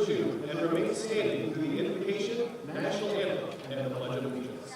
salute you and remain standing through the invocation, national anthem, and the Pledge of Allegiance.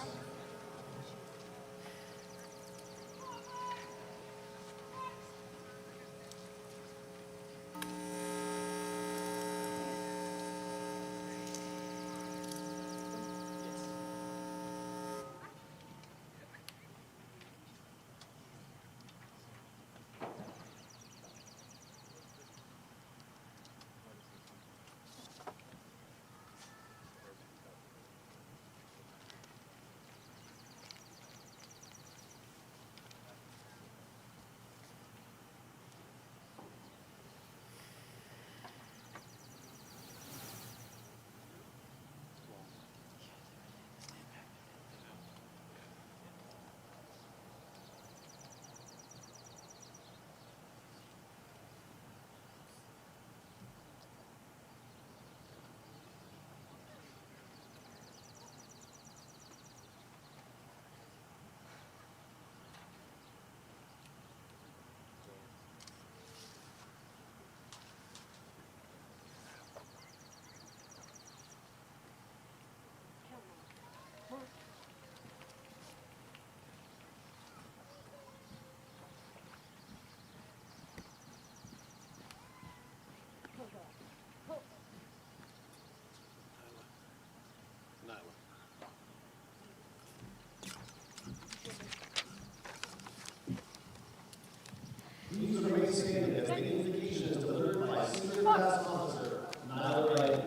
Please remain standing as the invocation is delivered by Senior Class Officer Nyla Wright.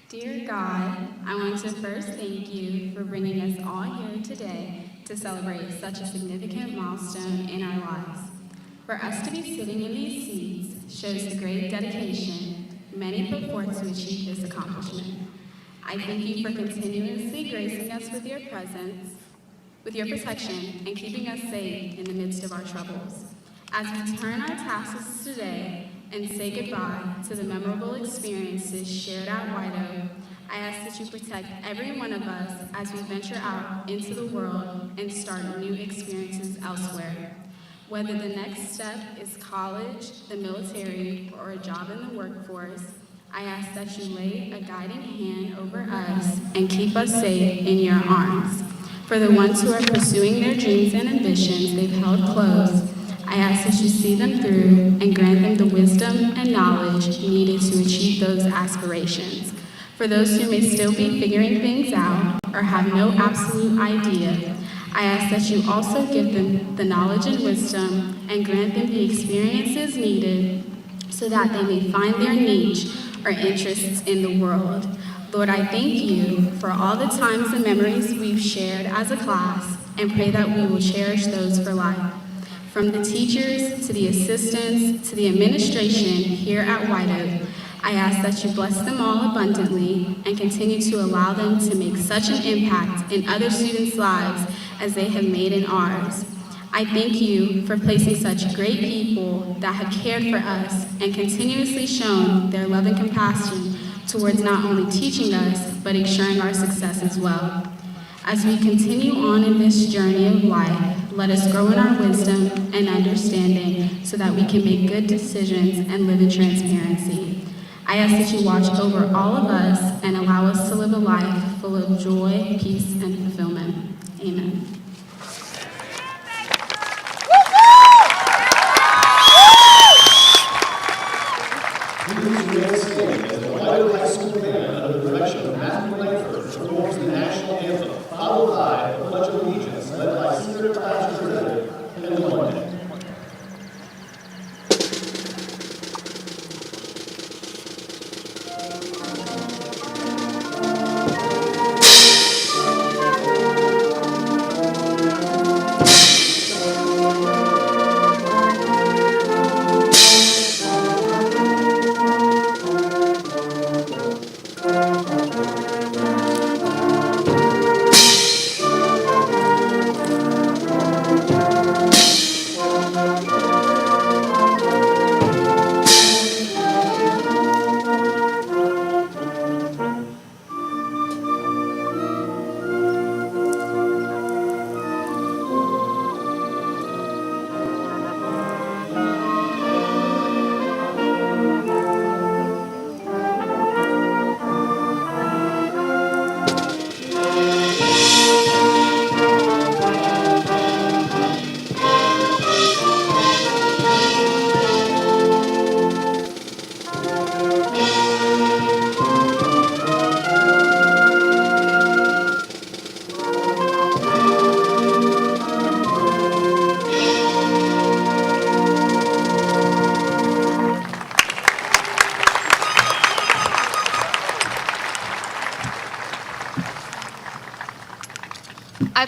Dear God, I want to first thank you for bringing us all here today to celebrate such a significant milestone in our lives. For us to be sitting in these seats shows the great dedication many put forth to achieve this accomplishment. I thank you for continuously gracing us with your presence, with your protection, and keeping us safe in the midst of our troubles. As we turn our tassels today and say goodbye to the memorable experiences shared at White Oak, I ask that you protect every one of us as we venture out into the world and start new experiences elsewhere. Whether the next step is college, the military, or a job in the workforce, I ask that you lay a guiding hand over us and keep us safe in your arms. For the ones who are pursuing their dreams and ambitions they've held close, I ask that you see them through and grant them the wisdom and knowledge needed to achieve those aspirations. For those who may still be figuring things out or have no absolute idea, I ask that you also give them the knowledge and wisdom and grant them the experiences needed so that they may find their niche or interests in the world. Lord, I thank you for all the times and memories we've shared as a class and pray that we will cherish those for life. From the teachers to the assistants to the administration here at White Oak, I ask that you bless them all abundantly and continue to allow them to make such an impact in other students' lives as they have made in ours. I thank you for placing such great people that have cared for us and continuously shown their love and compassion towards not only teaching us, but ensuring our success as well. As we continue on in this journey of life, let us grow in our wisdom and understanding so that we can make good decisions and live in transparency. I ask that you watch over all of us and allow us to live a life full of joy, peace, and fulfillment. Amen. Performs the national anthem, followed by the Pledge of Allegiance, led by Senior Class Representative Henry Monday.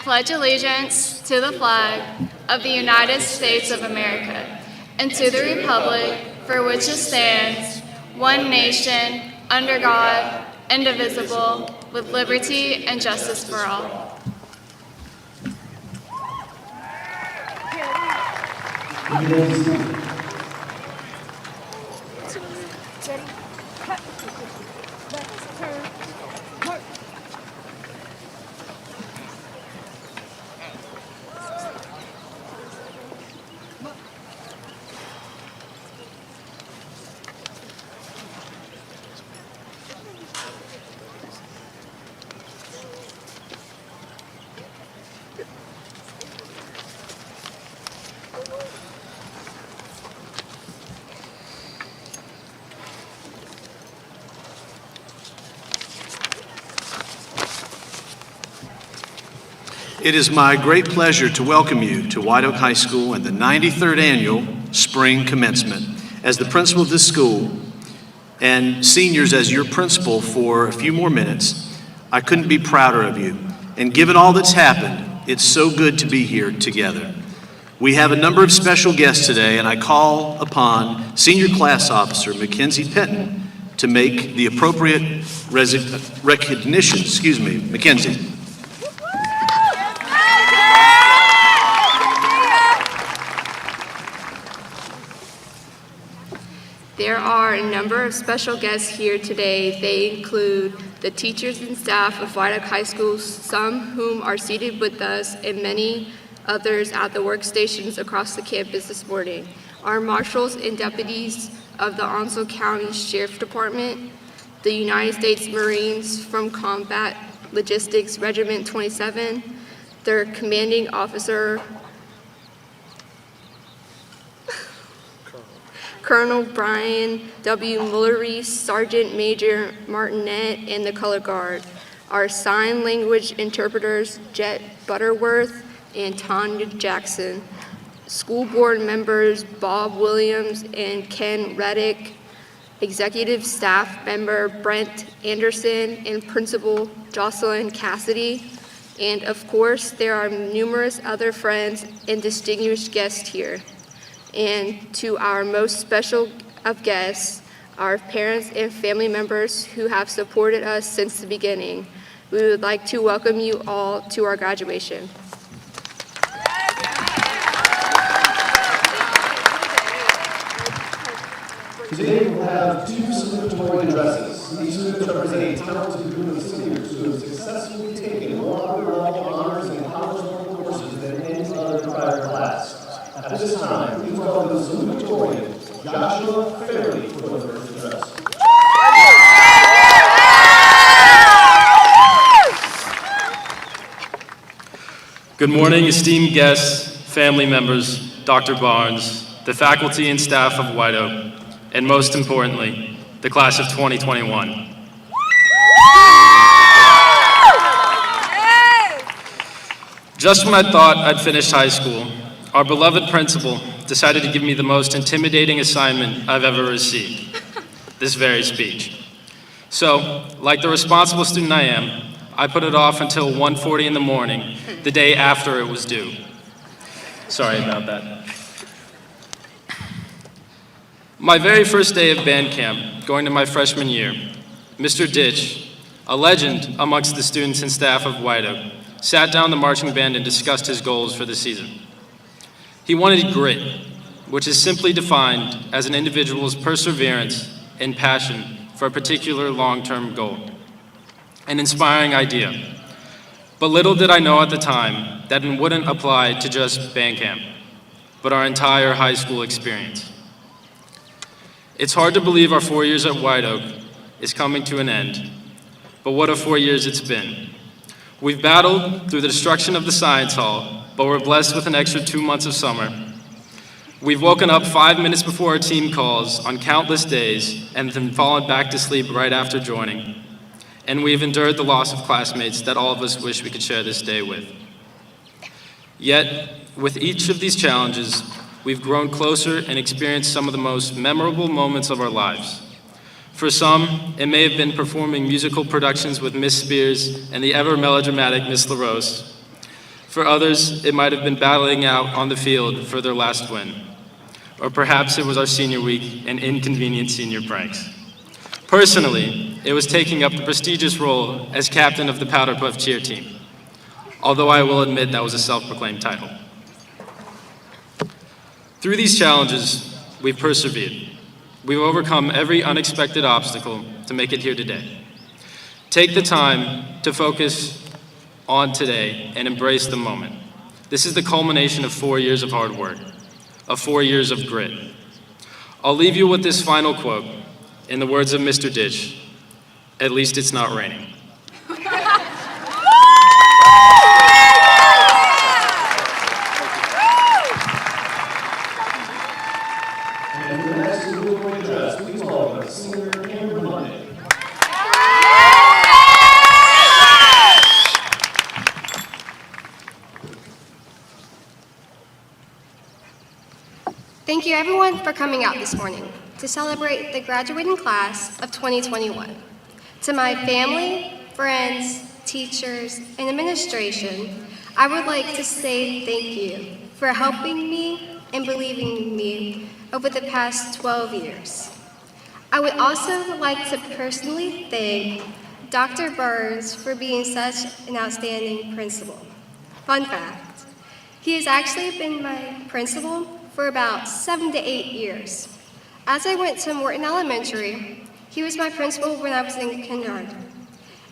pledge allegiance to the flag of the United States of America and to the republic for which it stands, one nation, under God, indivisible, with liberty and justice for all. It is my great pleasure to welcome you to White Oak High School and the 93rd Annual Spring Commencement. As the principal of this school and seniors as your principal for a few more minutes, I couldn't be prouder of you. And given all that's happened, it's so good to be here together. We have a number of special guests today, and I call upon Senior Class Officer Mackenzie Penton to make the appropriate recognition. Mackenzie. There are a number of special guests here today. They include the teachers and staff of White Oak High School, some whom are seated with us and many others at the workstations across the campus this morning. Our marshals and deputies of the Onslow County Sheriff Department, the United States Marines from Combat Logistics Regiment 27, their commanding officer, Colonel Brian W. Mullery, Sergeant Major Martinet, and the Color Guard. Our sign language interpreters, Jet Butterworth and Tanya Jackson. School board members, Bob Williams and Ken Reddick. Executive staff member, Brent Anderson, and Principal Jocelyn Cassidy. And of course, there are numerous other friends and distinguished guests here. And to our most special of guests, our parents and family members who have supported us since the beginning, we would like to welcome you all to our graduation. Today we'll have two celebratory addresses. These students represent a talented group of seniors who have successfully taken more upper-level honors and college-level courses than any other prior class. At this time, please welcome the salutatorian, Joshua Fairley, for the first address. Good morning, esteemed guests, family members, Dr. Barnes, the faculty and staff of White Oak, and most importantly, the class of 2021. Just when I thought I'd finished high school, our beloved principal decided to give me the most intimidating assignment I've ever received, this very speech. So, like the responsible student I am, I put it off until 1:40 in the morning, the day after it was due. Sorry about that. My very first day of band camp, going to my freshman year, Mr. Ditch, a legend amongst the students and staff of White Oak, sat down the marching band and discussed his goals for the season. He wanted grit, which is simply defined as an individual's perseverance and passion for a particular long-term goal, an inspiring idea. But little did I know at the time that it wouldn't apply to just band camp, but our entire high school experience. It's hard to believe our 4 years at White Oak is coming to an end, but what a 4 years it's been. We've battled through the destruction of the science hall, but we're blessed with an extra 2 months of summer. We've woken up 5 minutes before our team calls on countless days and then fallen back to sleep right after joining. And we've endured the loss of classmates that all of us wish we could share this day with. Yet, with each of these challenges, we've grown closer and experienced some of the most memorable moments of our lives. For some, it may have been performing musical productions with Miss Spears and the ever melodramatic Miss LaRose. For others, it might have been battling out on the field for their last win. Or perhaps it was our senior week and inconvenient senior pranks. Personally, it was taking up the prestigious role as captain of the Powder Puff cheer team, although I will admit that was a self-proclaimed title. Through these challenges, we've persevered. We've overcome every unexpected obstacle to make it here today. Take the time to focus on today and embrace the moment. This is the culmination of 4 years of hard work, of 4 years of grit. I'll leave you with this final quote, in the words of Mr. Ditch, "At least it's not raining." And for the next congratulatory address, please welcome Senior Cameron Monday. Thank you everyone for coming out this morning to celebrate the graduating class of 2021. To my family, friends, teachers, and administration, I would like to say thank you for helping me and believing in me over the past 12 years. I would also like to personally thank Dr. Burns for being such an outstanding principal. Fun fact, he has actually been my principal for about 7 to 8 years. As I went to Morton Elementary, he was my principal when I was in kindergarten.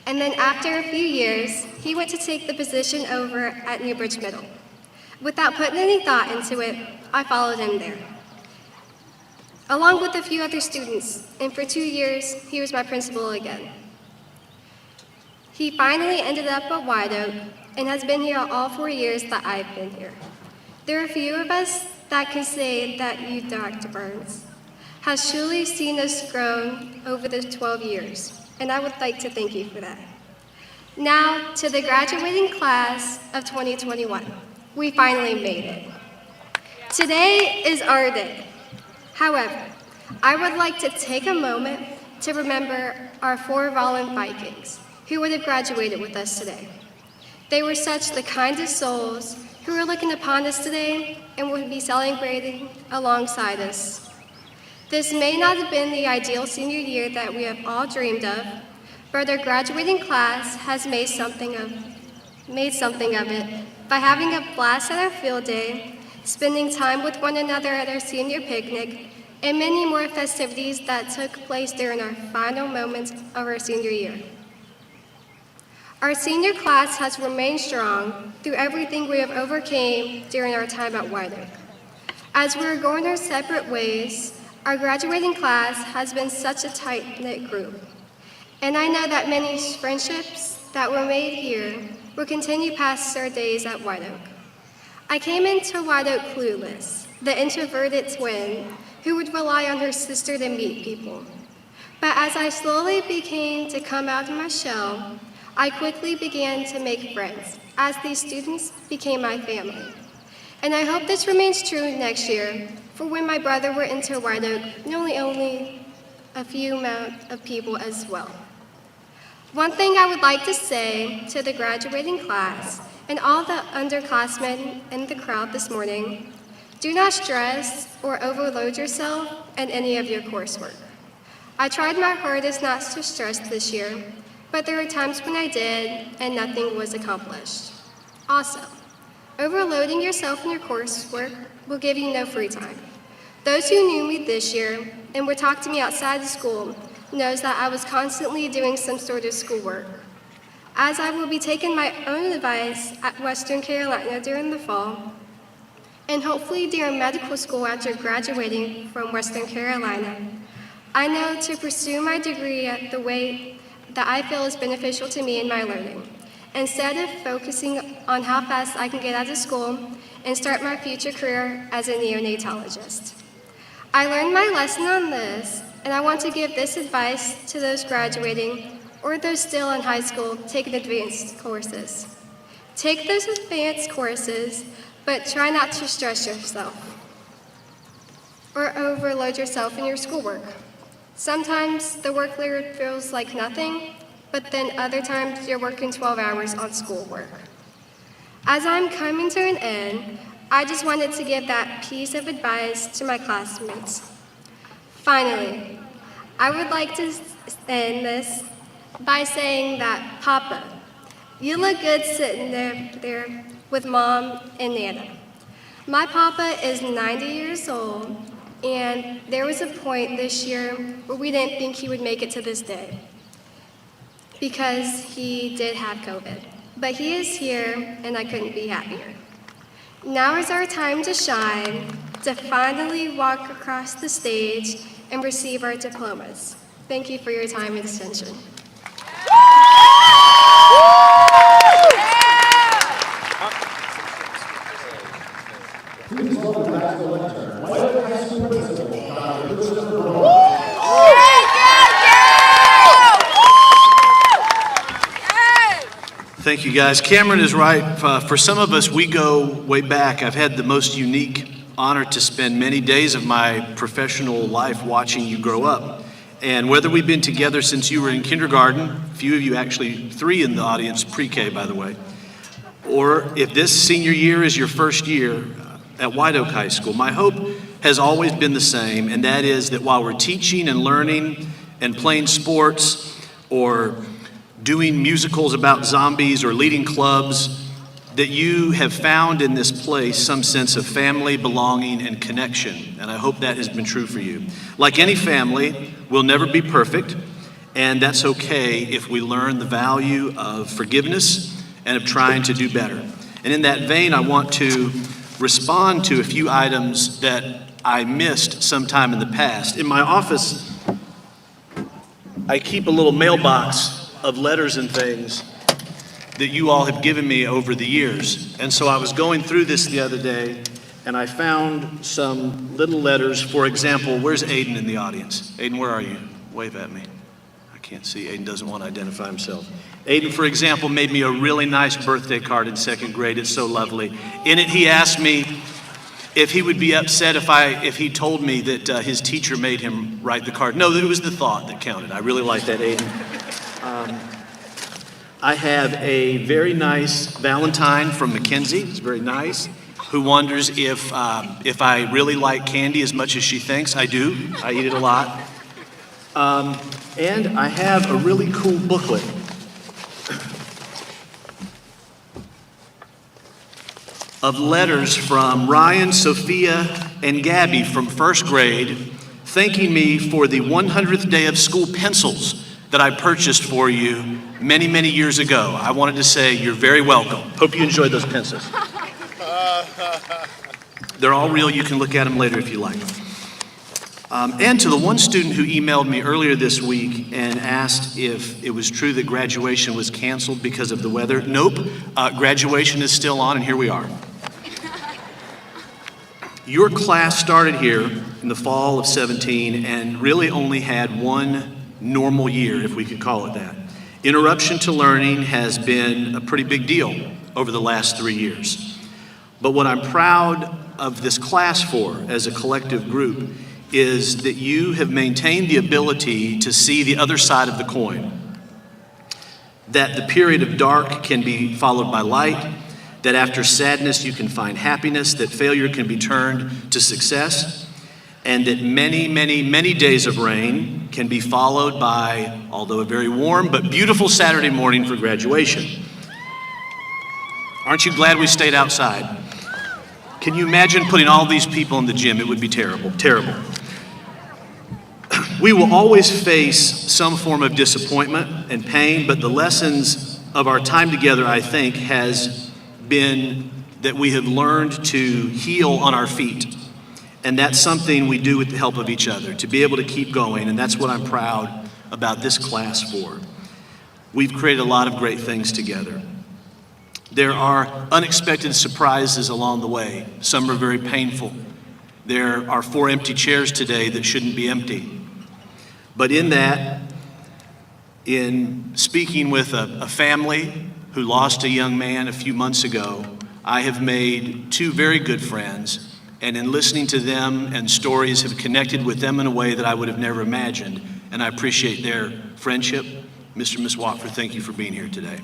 And then after a few years, he went to take the position over at Newbridge Middle. Without putting any thought into it, I followed him there, along with a few other students, and for 2 years, he was my principal again. He finally ended up at White Oak and has been here all 4 years that I've been here. There are a few of us that can say that you, Dr. Burns, has truly seen us grow over the 12 years, and I would like to thank you for that. Now, to the graduating class of 2021. We finally made it. Today is our day. However, I would like to take a moment to remember our 4 Rollin Vikings who would have graduated with us today. They were such the kindest souls who are looking upon us today and would be celebrating alongside us. This may not have been the ideal senior year that we have all dreamed of, but our graduating class has made something of it by having a blast at our field day, spending time with one another at our senior picnic, and many more festivities that took place during our final moments of our senior year. Our senior class has remained strong through everything we have overcame during our time at White Oak. As we are going our separate ways, our graduating class has been such a tight-knit group. And I know that many friendships that were made here will continue past our days at White Oak. I came into White Oak clueless, the introverted twin who would rely on her sister to meet people. But as I slowly began to come out of my shell, I quickly began to make friends, as these students became my family. And I hope this remains true next year, for when my brother went into White Oak, only a few amount of people as well. One thing I would like to say to the graduating class and all the underclassmen in the crowd this morning, do not stress or overload yourself in any of your coursework. I tried my hardest not to stress this year, but there were times when I did and nothing was accomplished. Also, overloading yourself in your coursework will give you no free time. Those who knew me this year and would talk to me outside of school knows that I was constantly doing some sort of schoolwork. As I will be taking my own advice at Western Carolina during the fall, and hopefully during medical school after graduating from Western Carolina, I know to pursue my degree at the way that I feel is beneficial to me in my learning, instead of focusing on how fast I can get out of school and start my future career as a neonatologist. I learned my lesson on this, and I want to give this advice to those graduating or those still in high school taking advanced courses. Take those advanced courses, but try not to stress yourself or overload yourself in your schoolwork. Sometimes the workload feels like nothing, but then other times you're working 12 hours on schoolwork. As I'm coming to an end, I just wanted to give that piece of advice to my classmates. Finally, I would like to end this by saying that, Papa, you look good sitting there with Mom and Nana. My Papa is 90 years old, and there was a point this year where we didn't think he would make it to this day because he did have COVID. But he is here, and I couldn't be happier. Now is our time to shine, to finally walk across the stage and receive our diplomas. Thank you for your time and attention. Please welcome back to the lectern, White Oak High School Principal, Dr. Elizabeth Brown. Thank you, guys. Cameron is right. For some of us, we go way back. I've had the most unique honor to spend many days of my professional life watching you grow up. And whether we've been together since you were in kindergarten, a few of you actually, 3 in the audience, pre-K, by the way, or if this senior year is your first year at White Oak High School, my hope has always been the same, and that is that while we're teaching and learning and playing sports or doing musicals about zombies or leading clubs, that you have found in this place some sense of family, belonging, and connection. And I hope that has been true for you. Like any family, we'll never be perfect, and that's okay if we learn the value of forgiveness and of trying to do better. And in that vein, I want to respond to a few items that I missed sometime in the past. In my office, I keep a little mailbox of letters and things that you all have given me over the years. And so I was going through this the other day, and I found some little letters. For example, where's Aiden in the audience? Aiden, where are you? Wave at me. I can't see. Aiden doesn't want to identify himself. Aiden, for example, made me a really nice birthday card in 2nd grade. It's so lovely. In it, he asked me if he would be upset if he told me that his teacher made him write the card. No, it was the thought that counted. I really like that, Aiden. I have a very nice Valentine from Mackenzie. It's very nice. Who wonders if I really like candy as much as she thinks. I do. I eat it a lot. And I have a really cool booklet. Of letters from Ryan, Sophia, and Gabby from 1st grade, thanking me for the 100th day of school pencils that I purchased for you many, many years ago. I wanted to say you're very welcome. Hope you enjoyed those pencils. They're all real. You can look at them later if you like. And to the one student who emailed me earlier this week and asked if it was true that graduation was canceled because of the weather. Nope. Graduation is still on, and here we are. Your class started here in the fall of 17 and really only had one normal year, if we could call it that. Interruption to learning has been a pretty big deal over the last 3 years. But what I'm proud of this class for as a collective group is that you have maintained the ability to see the other side of the coin. That the period of dark can be followed by light, that after sadness you can find happiness, that failure can be turned to success, and that many, many, many days of rain can be followed by, although a very warm but beautiful Saturday morning for graduation. Aren't you glad we stayed outside? Can you imagine putting all these people in the gym? It would be terrible, terrible. We will always face some form of disappointment and pain, but the lessons of our time together, I think, has been that we have learned to heal on our feet. And that's something we do with the help of each other, to be able to keep going, and that's what I'm proud about this class for. We've created a lot of great things together. There are unexpected surprises along the way. Some are very painful. There are 4 empty chairs today that shouldn't be empty. But in that, in speaking with a family who lost a young man a few months ago, I have made 2 very good friends. And in listening to them and stories have connected with them in a way that I would have never imagined. And I appreciate their friendship. Mr. and Ms. Watford, thank you for being here today.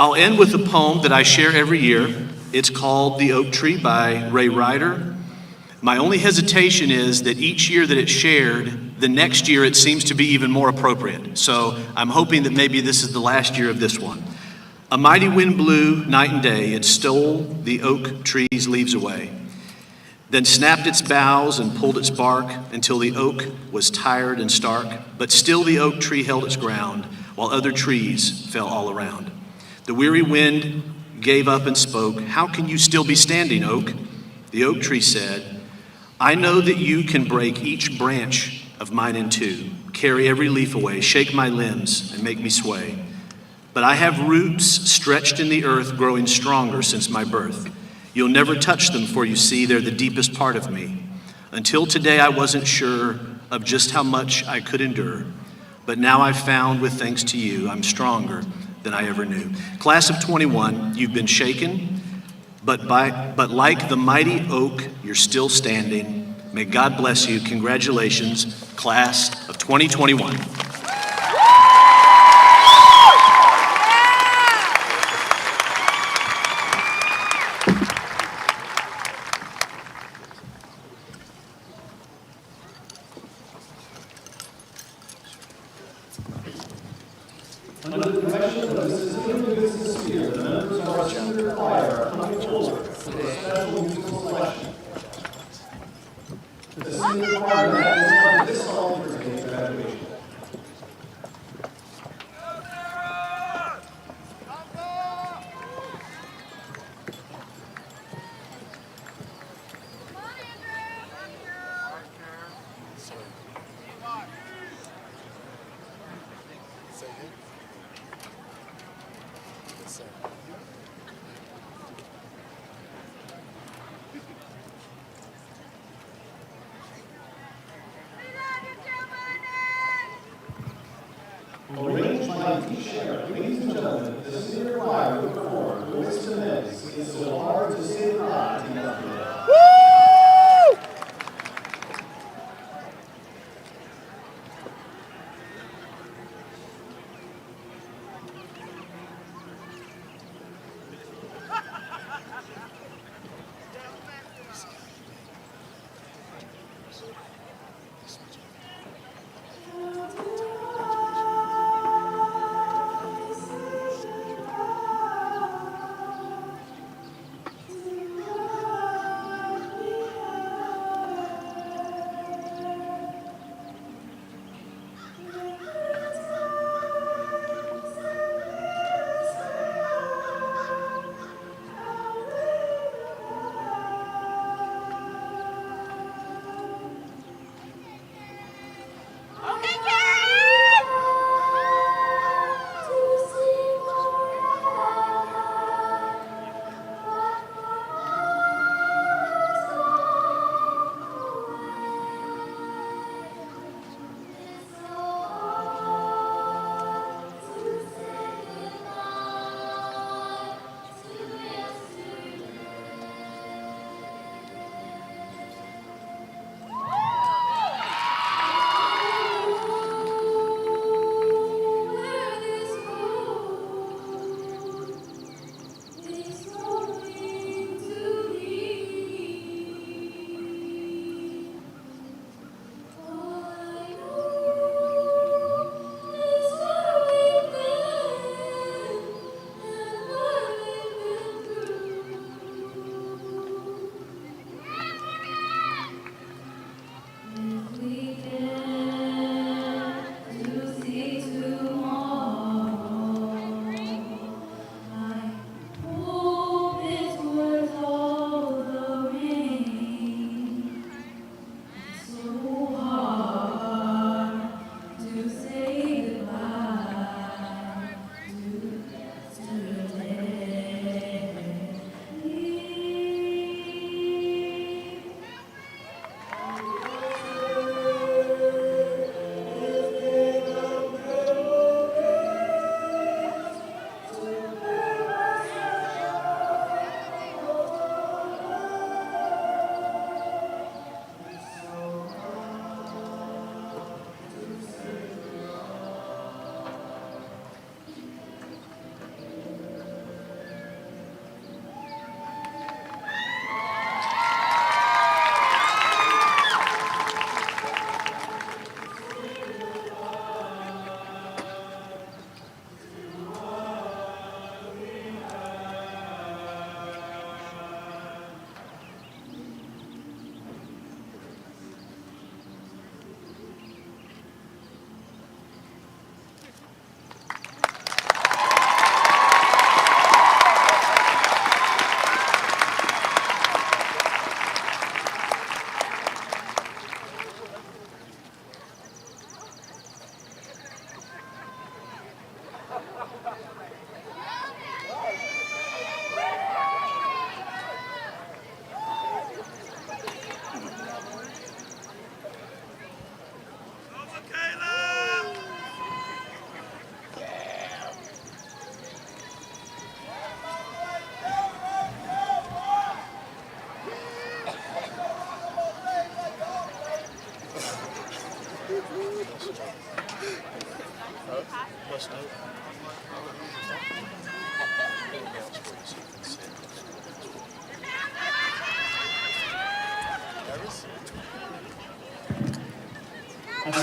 I'll end with a poem that I share every year. It's called The Oak Tree by Ray Ryder. My only hesitation is that each year that it's shared, the next year it seems to be even more appropriate. So I'm hoping that maybe this is the last year of this one. A mighty wind blew night and day. It stole the oak tree's leaves away, then snapped its boughs and pulled its bark until the oak was tired and stark. But still the oak tree held its ground while other trees fell all around. The weary wind gave up and spoke. How can you still be standing, oak? The oak tree said, I know that you can break each branch of mine in two, carry every leaf away, shake my limbs and make me sway. But I have roots stretched in the earth, growing stronger since my birth. You'll never touch them, for you see, they're the deepest part of me. Until today, I wasn't sure of just how much I could endure. But now I've found, with thanks to you, I'm stronger than I ever knew. Class of 21, you've been shaken, but like the mighty oak, you're still standing. May God bless you. Congratulations, class of 2021. Under the direction of Mrs. Haley Business Spear, the members of our senior choir are coming forward for a special musical selection. The senior choir has designed this song for today's graduation. Arranged by D. Sheriff, ladies and gentlemen, the senior choir will perform Voice to Men's It's So Hard to Say Goodbye to Yesterday. At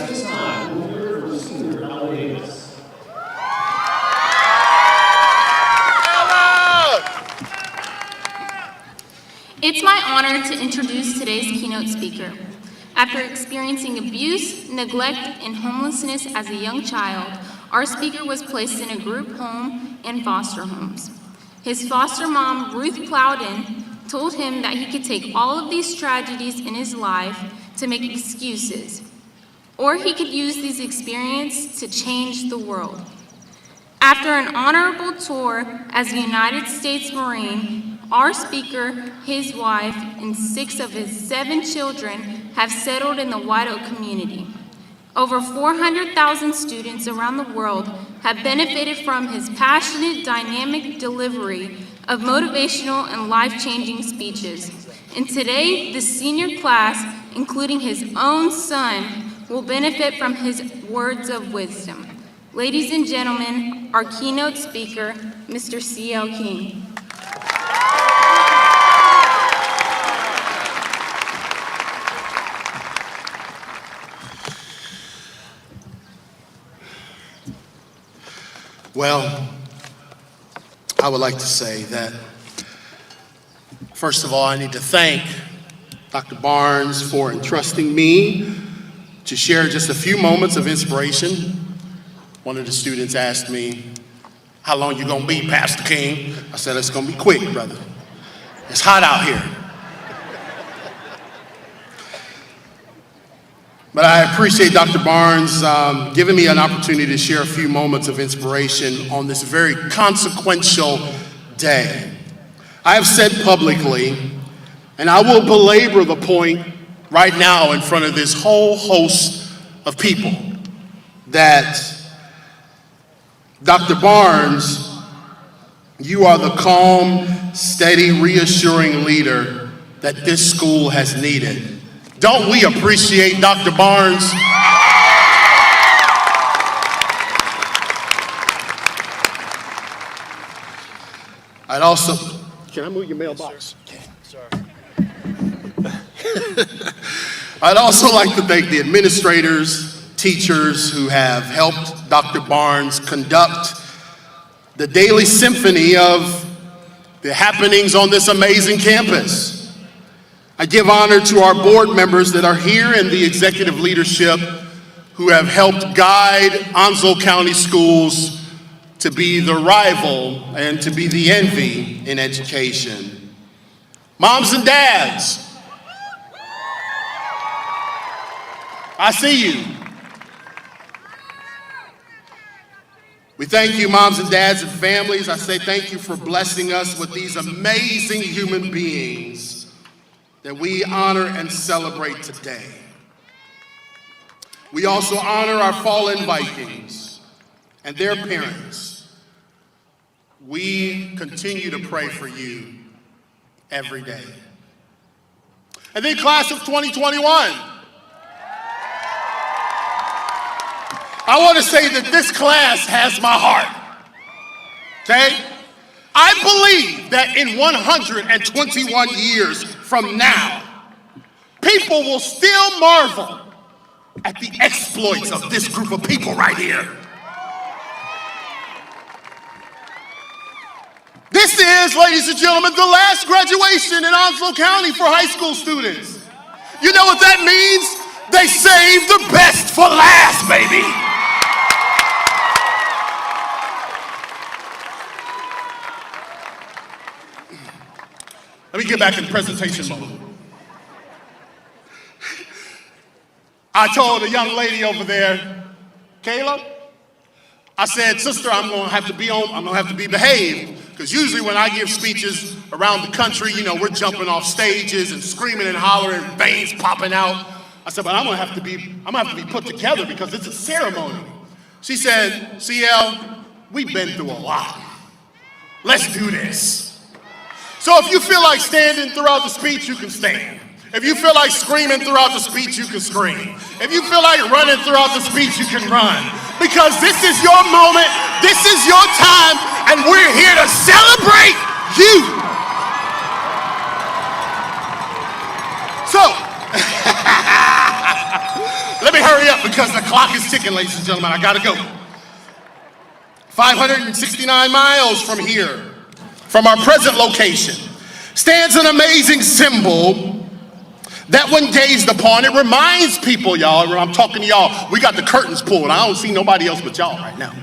this time, we'll hear from senior Ella Davis. It's my honor to introduce today's keynote speaker. After experiencing abuse, neglect, and homelessness as a young child, our speaker was placed in a group home and foster homes. His foster mom, Ruth Plowden, told him that he could take all of these tragedies in his life to make excuses, or he could use these experiences to change the world. After an honorable tour as a United States Marine, our speaker, his wife, and 6 of his 7 children have settled in the White Oak community. Over 400,000 students around the world have benefited from his passionate, dynamic delivery of motivational and life-changing speeches. And today, the senior class, including his own son, will benefit from his words of wisdom. Ladies and gentlemen, our keynote speaker, Mr. C.L. King. Well, I would like to say that, first of all, I need to thank Dr. Barnes for entrusting me to share just a few moments of inspiration. One of the students asked me, "How long you gonna be, Pastor King?" I said, "It's gonna be quick, brother. It's hot out here." But I appreciate Dr. Barnes giving me an opportunity to share a few moments of inspiration on this very consequential day. I have said publicly, and I will belabor the point right now in front of this whole host of people, that Dr. Barnes, you are the calm, steady, reassuring leader that this school has needed. Don't we appreciate Dr. Barnes? I'd also, can I move your mailbox? Okay. Sorry. I'd also like to thank the administrators, teachers who have helped Dr. Barnes conduct the daily symphony of the happenings on this amazing campus. I give honor to our board members that are here and the executive leadership who have helped guide Onslow County Schools to be the rival and to be the envy in education. Moms and dads, I see you. We thank you, moms and dads and families. I say thank you for blessing us with these amazing human beings that we honor and celebrate today. We also honor our fallen Vikings and their parents. We continue to pray for you every day. And then class of 2021. I want to say that this class has my heart, okay? I believe that in 121 years from now, people will still marvel at the exploits of this group of people right here. This is, ladies and gentlemen, the last graduation in Onslow County for high school students. You know what that means? They saved the best for last, baby. Let me get back in presentation mode. I told a young lady over there, Kayla, I said, sister, I'm gonna have to be behaved, because usually when I give speeches around the country, you know, we're jumping off stages and screaming and hollering, veins popping out. I said, but I'm gonna have to be put together because it's a ceremony. She said, CL, we've been through a lot. Let's do this. So if you feel like standing throughout the speech, you can stand. If you feel like screaming throughout the speech, you can scream. If you feel like running throughout the speech, you can run. because this is your moment, this is your time, and we're here to celebrate you. So, let me hurry up because the clock is ticking, ladies and gentlemen. I gotta go. 569 miles from here, from our present location, stands an amazing symbol that when gazed upon, it reminds people, y'all, when I'm talking to y'all, we got the curtains pulled. I don't see nobody else but y'all right now.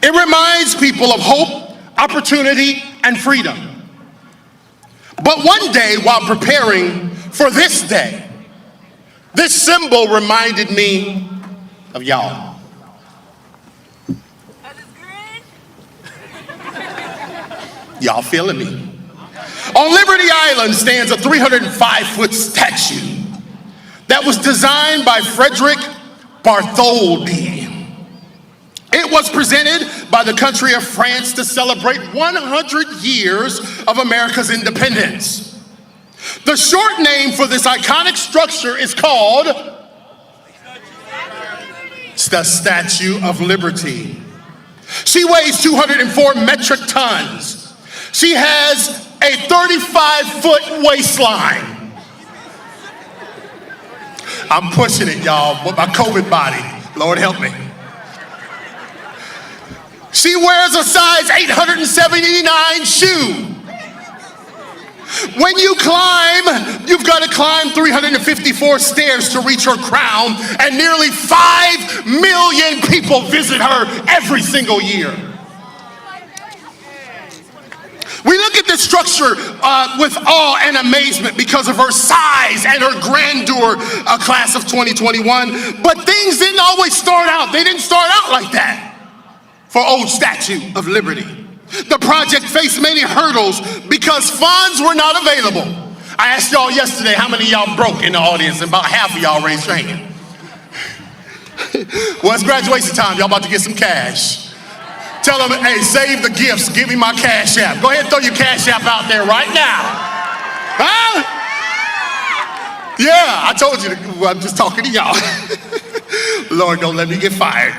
It reminds people of hope, opportunity, and freedom. But one day, while preparing for this day, this symbol reminded me of y'all. Y'all feeling me? On Liberty Island stands a 305-foot statue that was designed by Frederick Bartholdi. It was presented by the country of France to celebrate 100 years of America's independence. The short name for this iconic structure is called the Statue of Liberty. She weighs 204 metric tons. She has a 35-foot waistline. I'm pushing it, y'all, with my COVID body. Lord help me. She wears a size 879 shoe. When you climb, you've got to climb 354 stairs to reach her crown, and nearly 5 million people visit her every single year. We look at this structure with awe and amazement because of her size and her grandeur, class of 2021. But things didn't always start out. They didn't start out like that for Old Statue of Liberty. The project faced many hurdles because funds were not available. I asked y'all yesterday how many of y'all broke in the audience, and about half of y'all raised your hand. Well, it's graduation time. Y'all about to get some cash. Tell them, hey, save the gifts. Give me my Cash App. Go ahead and throw your Cash App out there right now. Huh? Yeah, I told you. I'm just talking to y'all. Lord, don't let me get fired.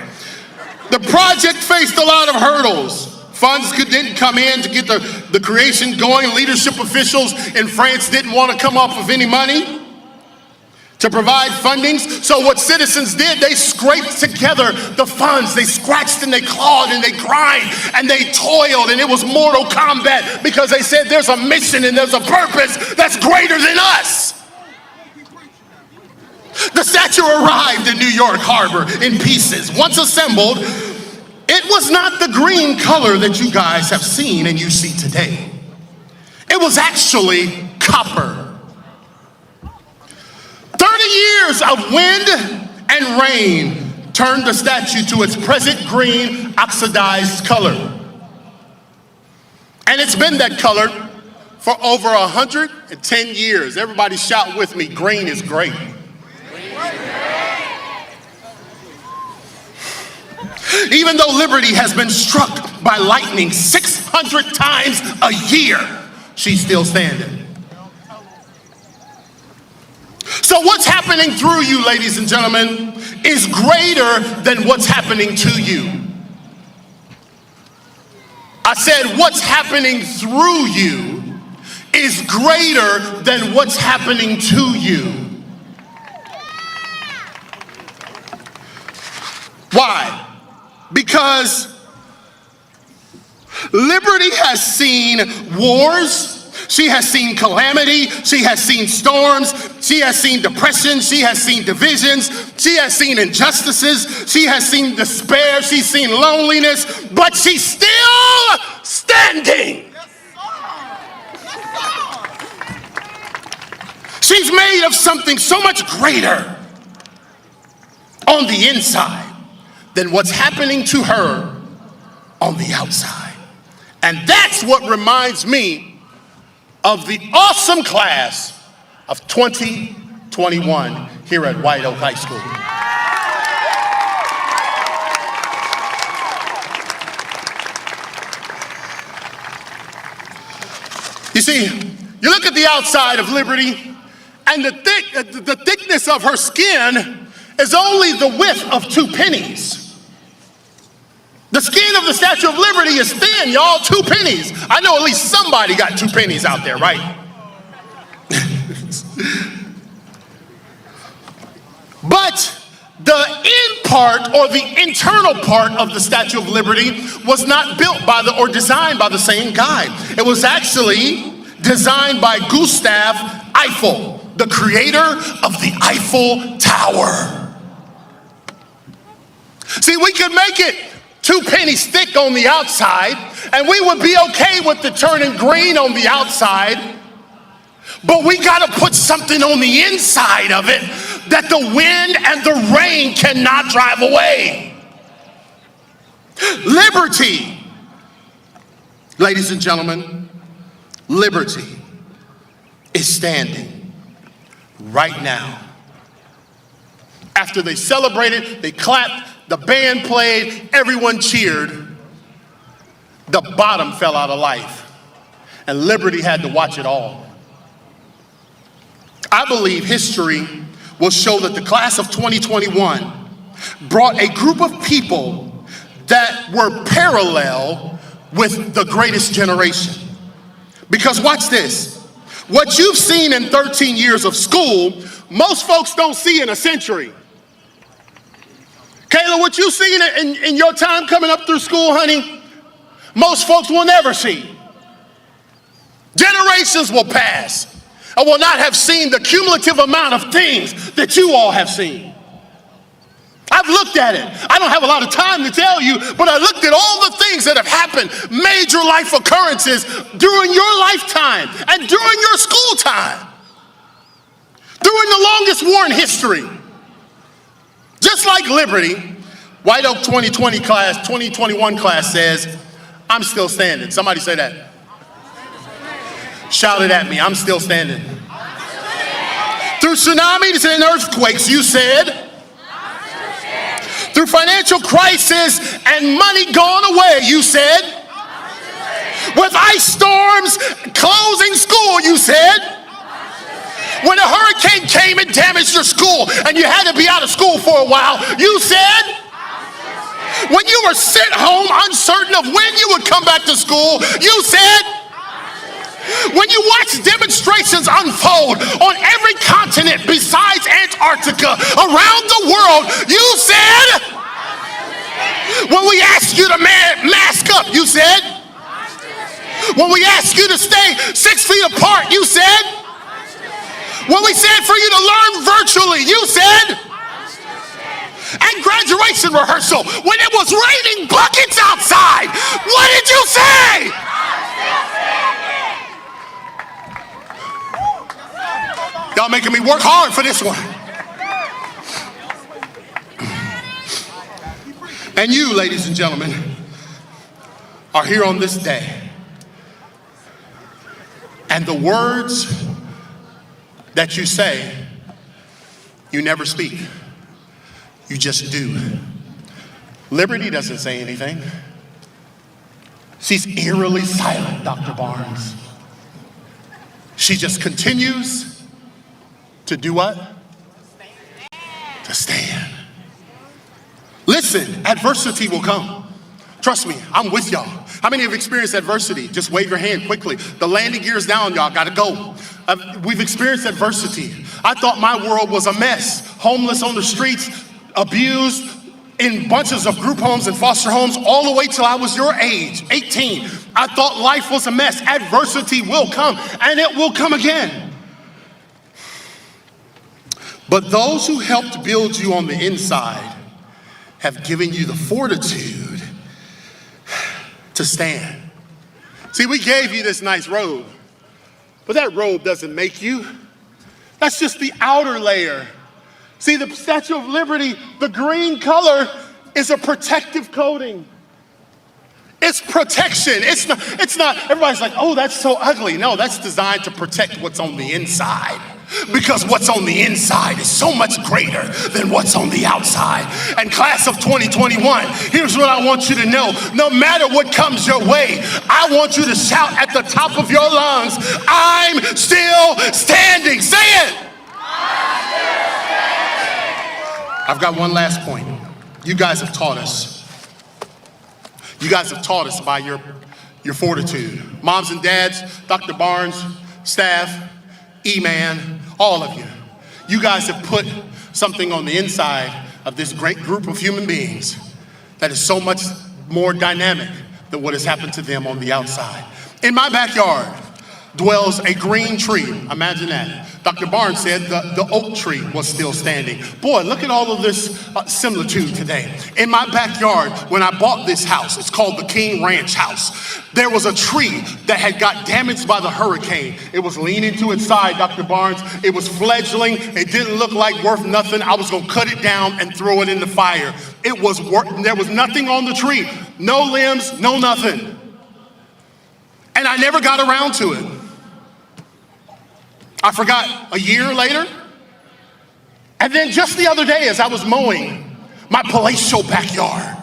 The project faced a lot of hurdles. Funds didn't come in to get the creation going. Leadership officials in France didn't want to come up with any money to provide fundings. So what citizens did, they scraped together the funds. They scratched and they clawed and they grind and they toiled, and it was mortal combat because they said there's a mission and there's a purpose that's greater than us. The statue arrived in New York Harbor in pieces. Once assembled, it was not the green color that you guys have seen and you see today. It was actually copper. 30 years of wind and rain turned the statue to its present green oxidized color. And it's been that color for over 110 years. Everybody shout with me, green is great. Even though Liberty has been struck by lightning 600 times a year, she's still standing. So what's happening through you, ladies and gentlemen, is greater than what's happening to you. I said what's happening through you is greater than what's happening to you. Why? Because Liberty has seen wars. She has seen calamity, she has seen storms, she has seen depression, she has seen divisions, she has seen injustices, she has seen despair, she's seen loneliness, but she's still standing. She's made of something so much greater on the inside than what's happening to her on the outside. And that's what reminds me of the awesome class of 2021 here at White Oak High School. You see, you look at the outside of Liberty, and the thickness of her skin is only the width of 2 pennies. The skin of the Statue of Liberty is thin, y'all, 2 pennies. I know at least somebody got 2 pennies out there, right? But the end part or the internal part of the Statue of Liberty was not built or designed by the same guy. It was actually designed by Gustav Eiffel, the creator of the Eiffel Tower. See, we could make it 2 pennies thick on the outside, and we would be okay with the turning green on the outside, but we got to put something on the inside of it that the wind and the rain cannot drive away. Liberty, ladies and gentlemen, liberty is standing right now. After they celebrated, they clapped, the band played, everyone cheered, the bottom fell out of life, and liberty had to watch it all. I believe history will show that the class of 2021 brought a group of people that were parallel with the greatest generation. Because watch this, what you've seen in 13 years of school, most folks don't see in a century. Kayla, what you seen in your time coming up through school, honey, most folks will never see. Generations will pass and will not have seen the cumulative amount of things that you all have seen. I've looked at it. I don't have a lot of time to tell you, but I looked at all the things that have happened, major life occurrences during your lifetime and during your school time, during the longest war in history. Just like liberty, White Oak 2021 class says, I'm still standing. Somebody say that. Shout it at me, I'm still standing. Through tsunamis and earthquakes, you said. Through financial crisis and money gone away, you said. With ice storms closing school, you said. When a hurricane came and damaged your school and you had to be out of school for a while, you said. When you were sent home uncertain of when you would come back to school, you said. When you watch demonstrations unfold on every continent besides Antarctica around the world, you said. When we asked you to mask up, you said. When we asked you to stay 6 feet apart, you said. When we said for you to learn virtually, you said. And graduation rehearsal, when it was raining buckets outside, what did you say? Y'all making me work hard for this one. And you, ladies and gentlemen, are here on this day. And the words that you say, you never speak. You just do. Liberty doesn't say anything. She's eerily silent, Dr. Barnes. She just continues to do what? To stand. Listen, adversity will come. Trust me, I'm with y'all. How many have experienced adversity? Just wave your hand quickly. The landing gear's down, y'all, gotta go. We've experienced adversity. I thought my world was a mess. Homeless on the streets, abused in bunches of group homes and foster homes all the way till I was your age, 18. I thought life was a mess. Adversity will come, and it will come again. But those who helped build you on the inside have given you the fortitude to stand. See, we gave you this nice robe, but that robe doesn't make you. That's just the outer layer. See, the Statue of Liberty, the green color is a protective coating. It's protection. It's not, everybody's like, oh, that's so ugly. No, that's designed to protect what's on the inside. Because what's on the inside is so much greater than what's on the outside. And class of 2021, here's what I want you to know. No matter what comes your way, I want you to shout at the top of your lungs, I'm still standing. Say it. I've got one last point. You guys have taught us. You guys have taught us by your fortitude. Moms and dads, Dr. Barnes, staff, E-Man, all of you. You guys have put something on the inside of this great group of human beings that is so much more dynamic than what has happened to them on the outside. In my backyard dwells a green tree. Imagine that. Dr. Barnes said the oak tree was still standing. Boy, look at all of this similitude today. In my backyard, when I bought this house, it's called the King Ranch House, there was a tree that had got damaged by the hurricane. It was leaning to its side, Dr. Barnes. It was fledgling. It didn't look like worth nothing. I was gonna cut it down and throw it in the fire. There was nothing on the tree. No limbs, no nothing. And I never got around to it. I forgot a year later. And then just the other day, as I was mowing my palatial backyard,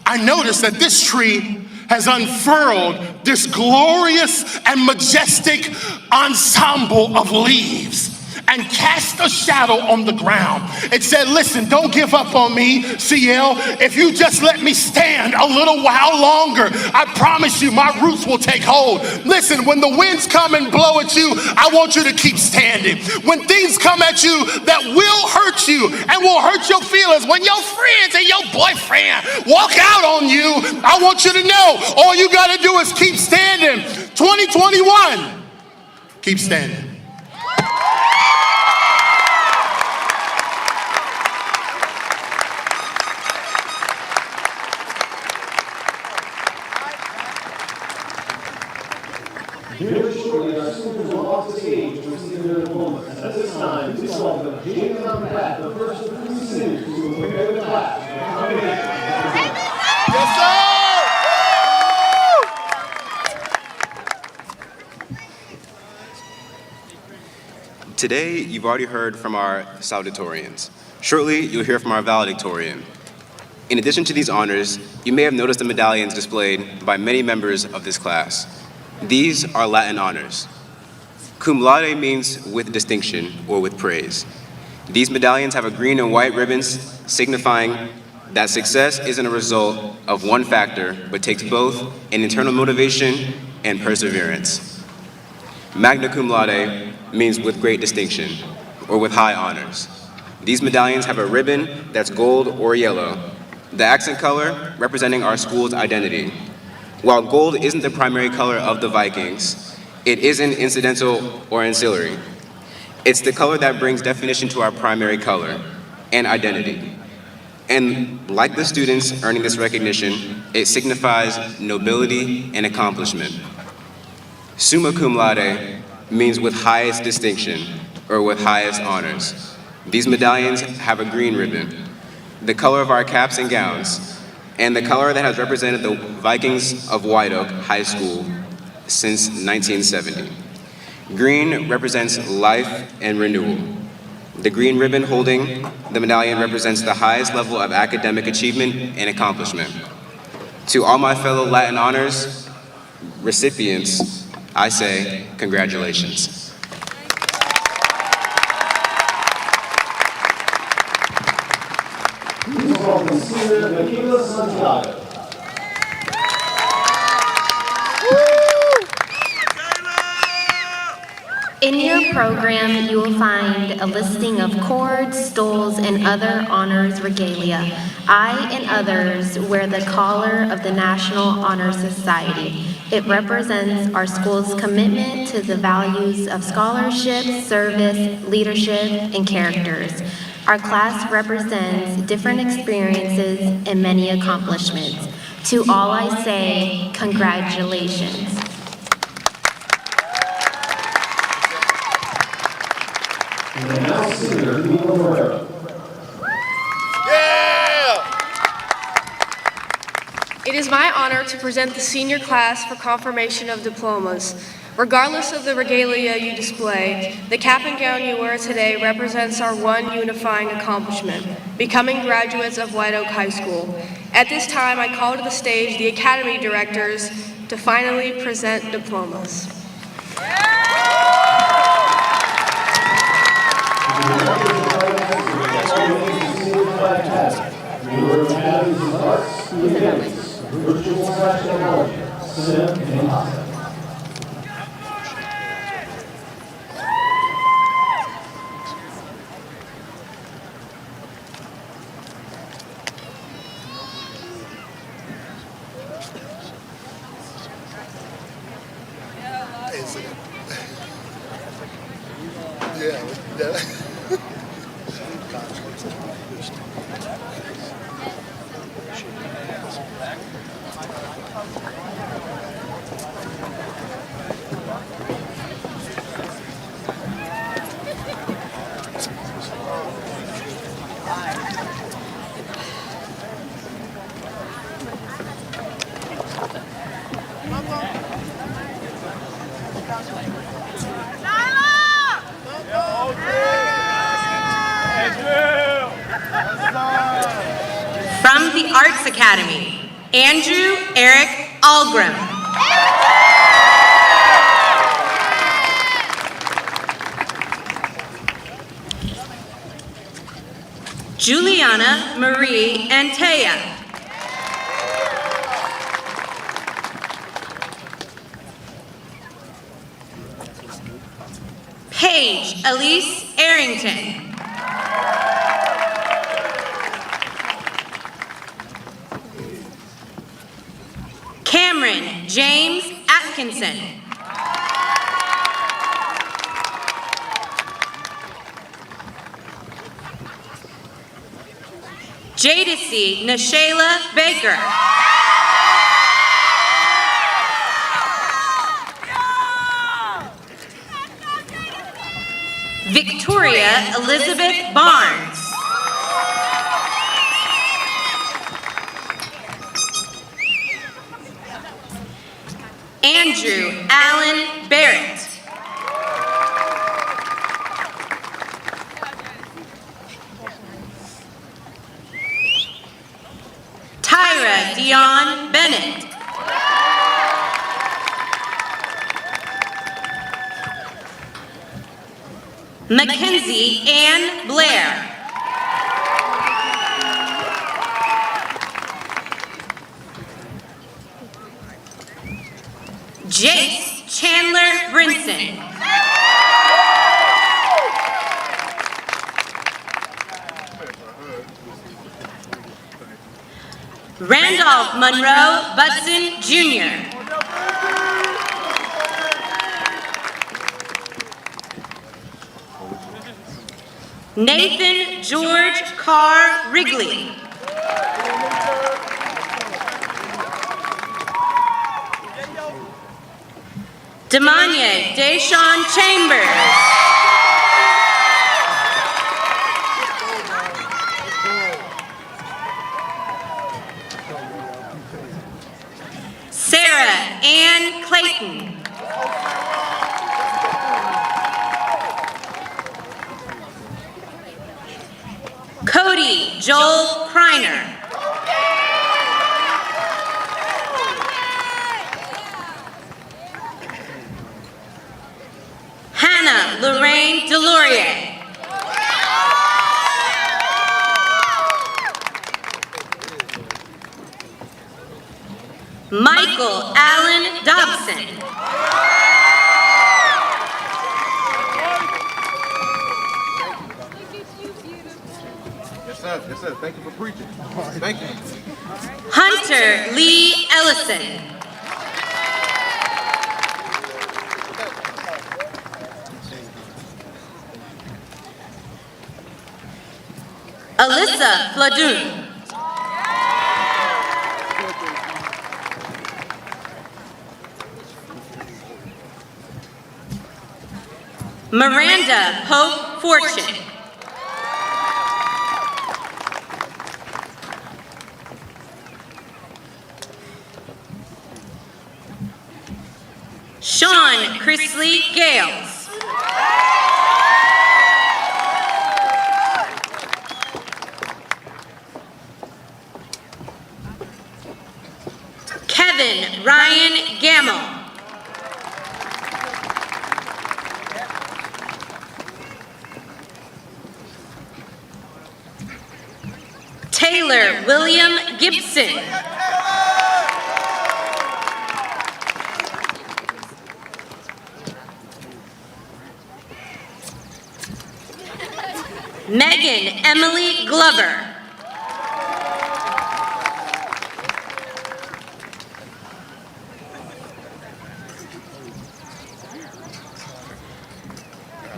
I noticed that this tree has unfurled this glorious and majestic ensemble of leaves and cast a shadow on the ground. It said, listen, don't give up on me, CL. If you just let me stand a little while longer, I promise you my roots will take hold. Listen, when the winds come and blow at you, I want you to keep standing. When things come at you that will hurt you and will hurt your feelings, when your friends and your boyfriend walk out on you, I want you to know all you gotta do is keep standing. 2021, keep standing. Very shortly, our students will walk the stage to receive their diplomas. At this time, please welcome James and Pat, the first of 3 seniors who will prepare the class. Today, you've already heard from our salutatorians. Shortly, you'll hear from our valedictorian. In addition to these honors, you may have noticed the medallions displayed by many members of this class. These are Latin honors. Cum laude means with distinction or with praise. These medallions have a green and white ribbons signifying that success isn't a result of one factor, but takes both an internal motivation and perseverance. Magna cum laude means with great distinction or with high honors. These medallions have a ribbon that's gold or yellow, the accent color representing our school's identity. While gold isn't the primary color of the Vikings, it isn't incidental or ancillary. It's the color that brings definition to our primary color and identity. And like the students earning this recognition, it signifies nobility and accomplishment. Summa cum laude means with highest distinction or with highest honors. These medallions have a green ribbon, the color of our caps and gowns, and the color that has represented the Vikings of White Oak High School since 1970. Green represents life and renewal. The green ribbon holding the medallion represents the highest level of academic achievement and accomplishment. To all my fellow Latin honors recipients, I say congratulations. Please welcome senior Santiago. In your program, you will find a listing of cords, stoles, and other honors regalia. I and others wear the collar of the National Honor Society. It represents our school's commitment to the values of scholarship, service, leadership, and characters. Our class represents different experiences and many accomplishments. To all I say, congratulations. And now senior Mila Morero. It is my honor to present the senior class for confirmation of diplomas. Regardless of the regalia you display, the cap and gown you wear today represents our one unifying accomplishment, becoming graduates of White Oak High School. At this time, I call to the stage the Academy Directors to finally present diplomas. Students, virtual/technology, STEM, and concept. From the Arts Academy, Andrew Eric Algrim. Juliana Marie Antea. Paige Elise Arrington. Cameron James Atkinson. Jadisy Nashayla Baker. Victoria Elizabeth Barnes. Andrew Allen Barrett. Tyra Dion Bennett. Mackenzie Ann Blair. Jace Chandler Brinson. Randolph Monroe Budson Jr. Nathan George Carr Wrigley. Demanye Deshawn Chambers. Sarah Ann Clayton. Cody Joel Kreiner. Hannah Lorraine Delorier. Michael Allen Dobson. Yes, sir. Thank you for preaching. Thank you. Hunter Lee Ellison. Alyssa Fladoon. Miranda Hope Fortune. Sean Chrisley Gales. Kevin Ryan Gamble. Taylor William Gibson. Emily Glover.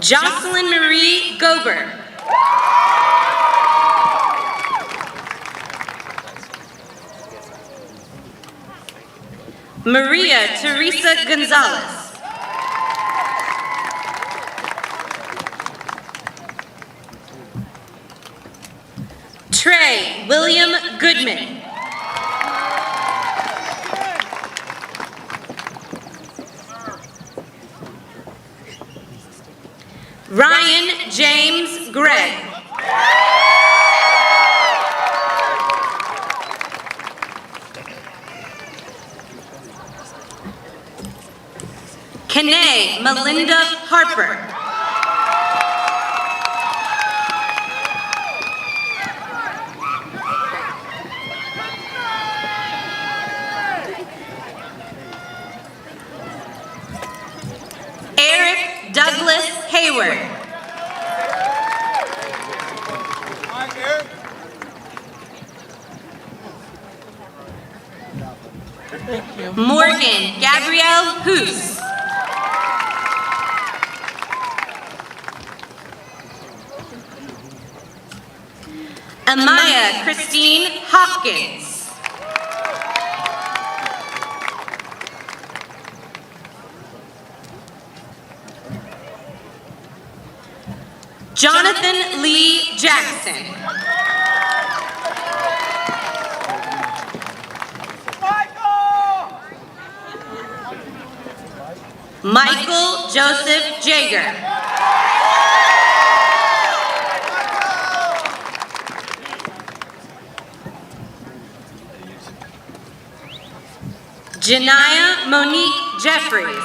Jocelyn Marie Gober. Maria Teresa Gonzalez. Trey William Goodman. Ryan James Gregg. Kanae Melinda Harper. Eric Douglas Hayward. Morgan Gabrielle Hoos. Amaya Christine Hopkins. Jonathan Lee Jackson. Michael Joseph Jager. Janiyah Monique Jeffries.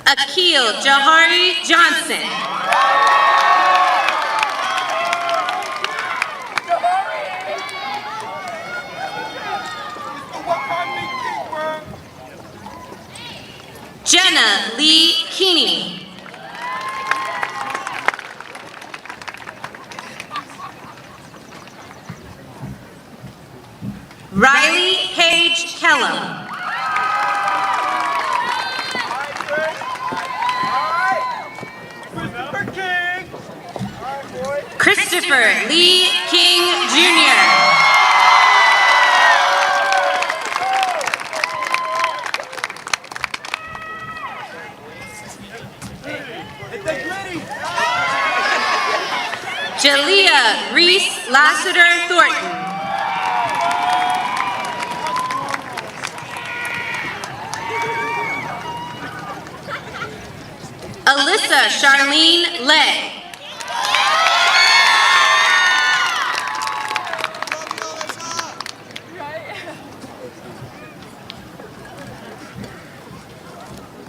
Akil Jahari Johnson. Jenna Lee Keeney. Riley Page Kellum. Christopher Lee King Jr. Jalea Reese Lassiter Thornton. Alyssa Charlene Lay.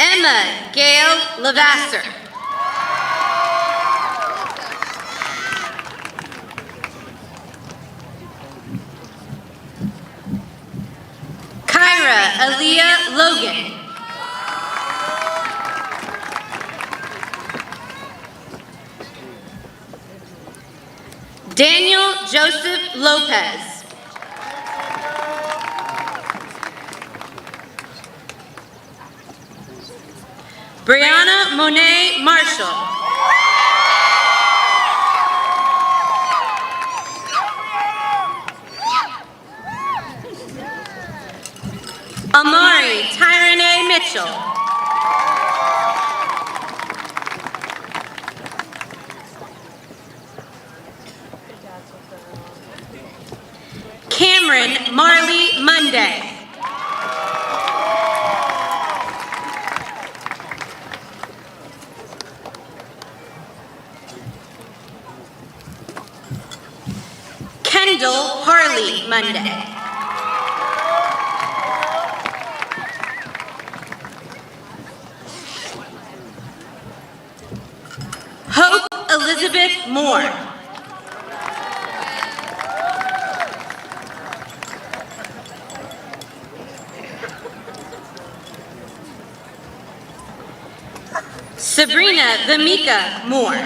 Emma Gail Lavasser. Kyra Aaliyah Logan. Daniel Joseph Lopez. Brianna Monet Marshall. Amari Tyrone Mitchell. Cameron Marley Monday. Kendall Harley Monday. Hope Elizabeth Moore. Sabrina Vamika Moore.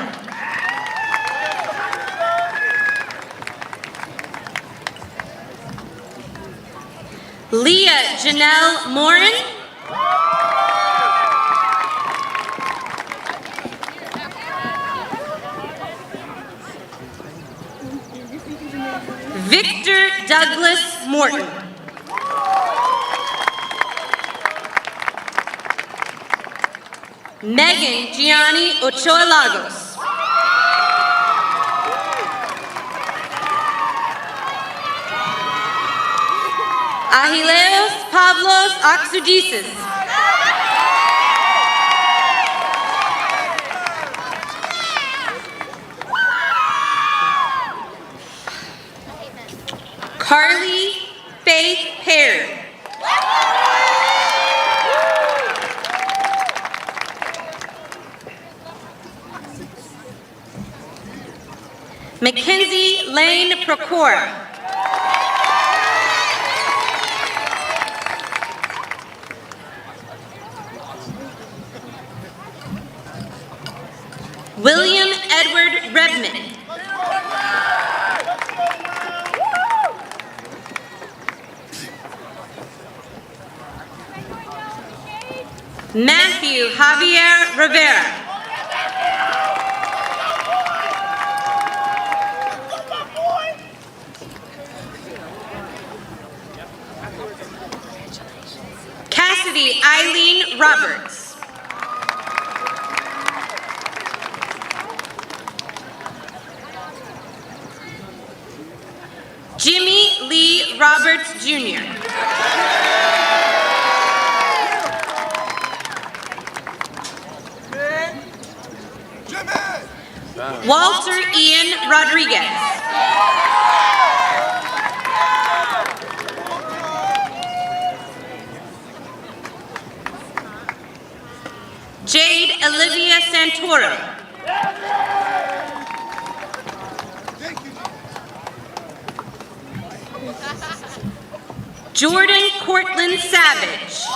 Leah Janelle Morin. Victor Douglas Morton. Megan Gianni Ochoa Lagos. Ahileos Pavlos Oxudisis. Carly Faith Perry. Mackenzie Lane Procora. William Edward Redmond. Matthew Javier Rivera. Cassidy Eileen Roberts. Jimmy Lee Roberts, Jr. Walter Ian Rodriguez. Jade Olivia Santoro. Jordan Cortland Savage.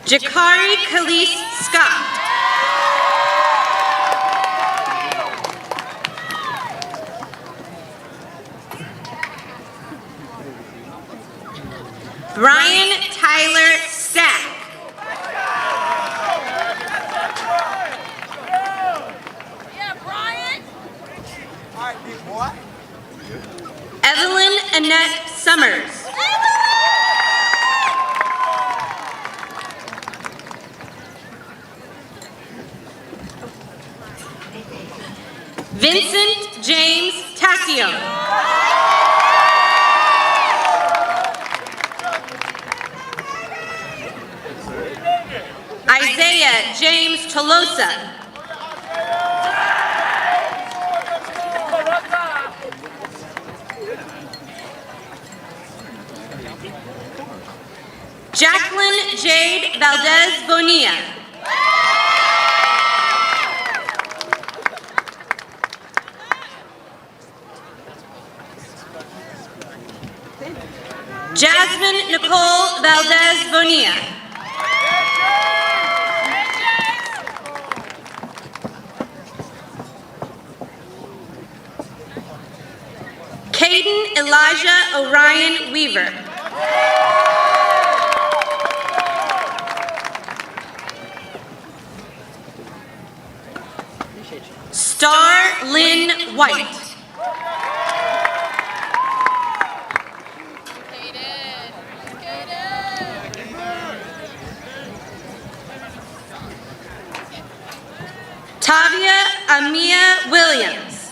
Jakari Khalees Scott. Brian Tyler Stack. Evelyn Annette Summers. Vincent James Tassione. Isaiah James Tolosa. Jacqueline Jade Valdez Bonilla. Jasmine Nicole Valdez Bonilla. Caden Elijah Orion Weaver. Star Lynn White. Tavia Amia Williams.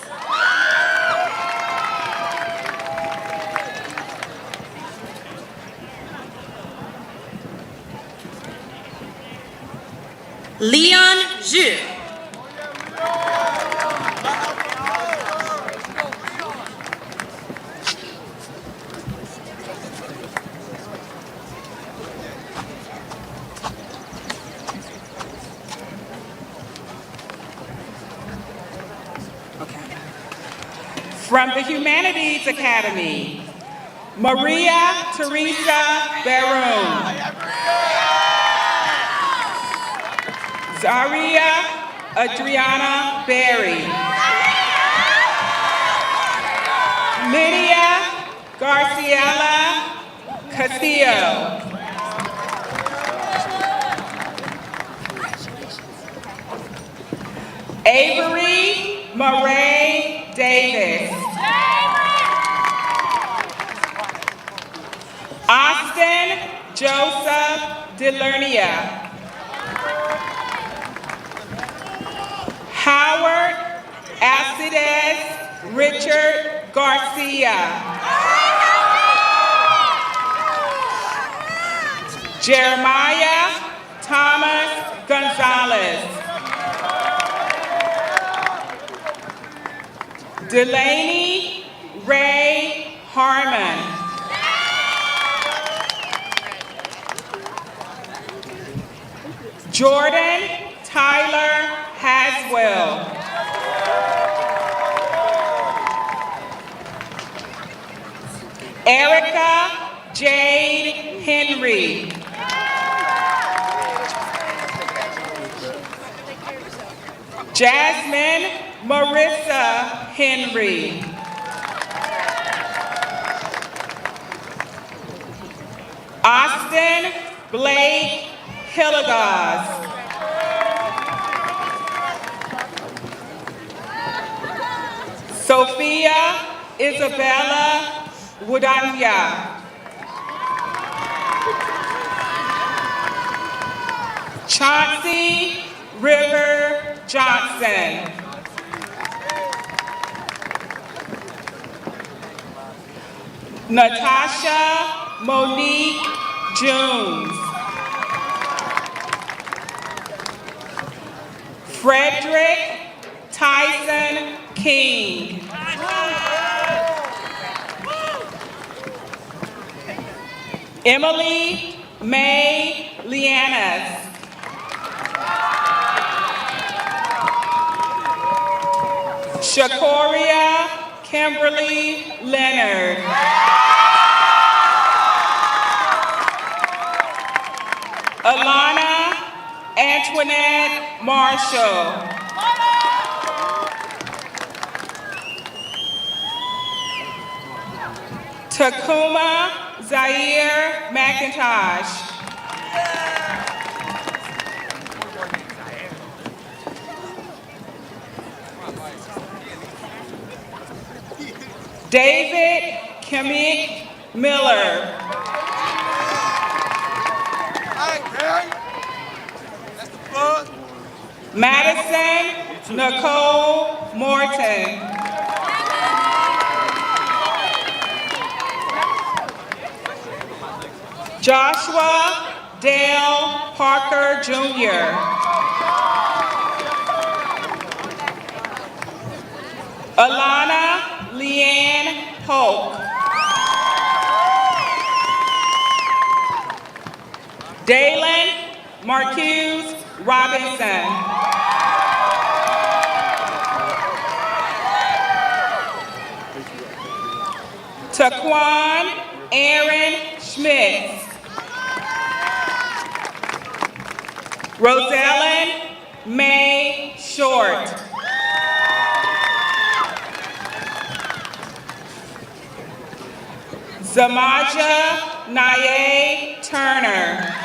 Leon Zhu. From the Humanities Academy, Maria Teresa Baroon. Zaria Adriana Berry. Lydia Garciela Castillo. Avery Murray Davis. Austin Joseph Delernia. Howard Alcides Richard Garcia. Jeremiah Thomas Gonzalez. Delaney Ray Harmon. Jordan Tyler Haswell. Erica Jade Henry. Jasmine Marissa Henry. Austin Blake Hilligas. Sophia Isabella Woodanya. Chauncey River Johnson. Natasha Monique Jones. Frederick Tyson King. Emily May Lianas. Shakoria Kimberly Leonard. Alana Antoinette Marshall. Takuma Zaire McIntosh. David Kamik Miller. Madison Nicole Morton. Joshua Dale Parker Jr. Alana Leanne Polk. Dalen Marcuse Robinson. Taquan Aaron Schmidt. Rosellen May Short. Zamaja Naye Turner.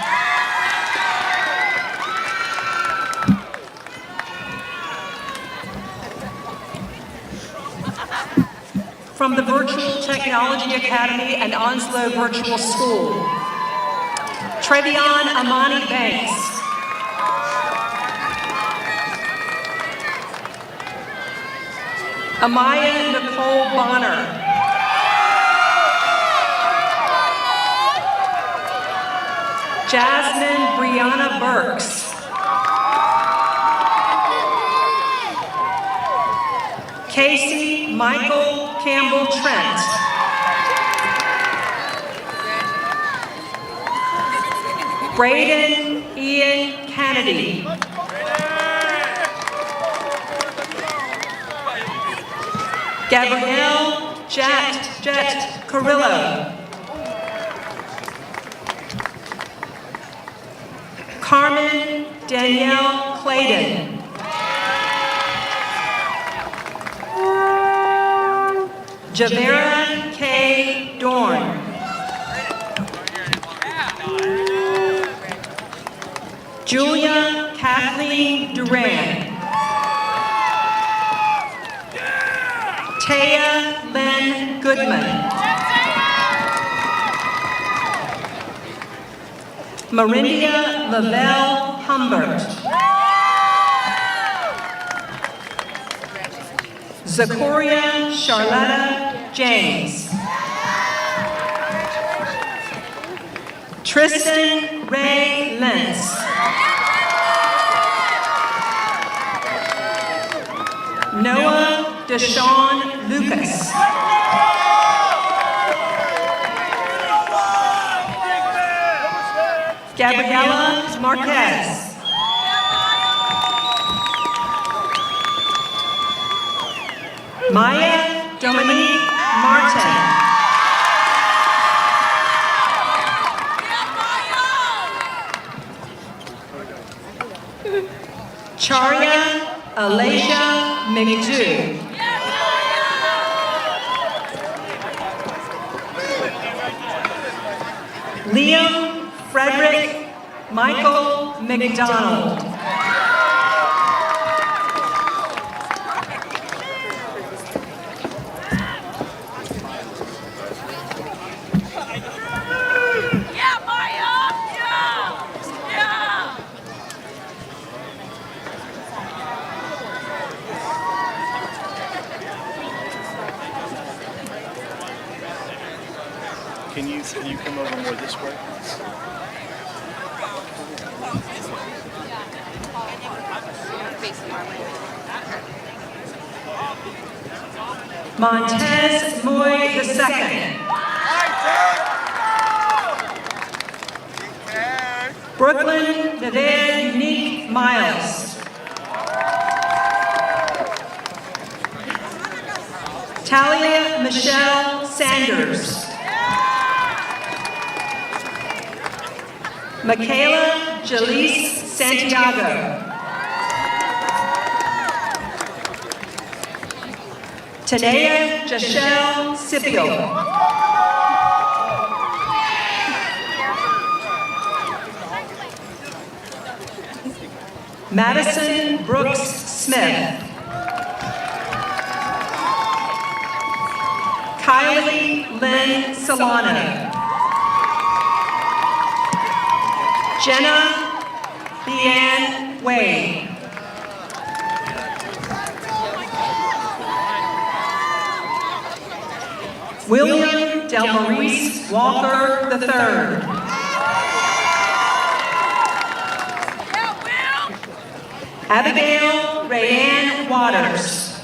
From the Virtual Technology Academy and Onslow Virtual School, Trevion Amani Banks. Amaya Nicole Bonner. Jasmine Brianna Burks. Casey Michael Campbell Trent. Braden Ian Kennedy. Gabrielle Jet Carrillo. Carmen Danielle Clayton. Javera K. Dorn. Julia Kathleen Duran. Taya Lynn Goodman. Marindia Lavelle Humbert. Zakoria Charlotta James. Tristan Ray Lentz. Noah Deshawn Lucas. Gabriela Marquez. Maya Dominique Martin. Charia Alasia McDew. Liam Frederick Michael McDonald. Can you come over more this way? Montez Moy II. Brooklyn Nadir Unique Miles. Talia Michelle Sanders. Michaela Jaleese Santiago. Tanea Jashelle Scipio. Madison Brooks Smith. Kylie Lynn Solano. Jenna Leanne Wade. William Delmaurice Walker III. Abigail Rayanne Waters.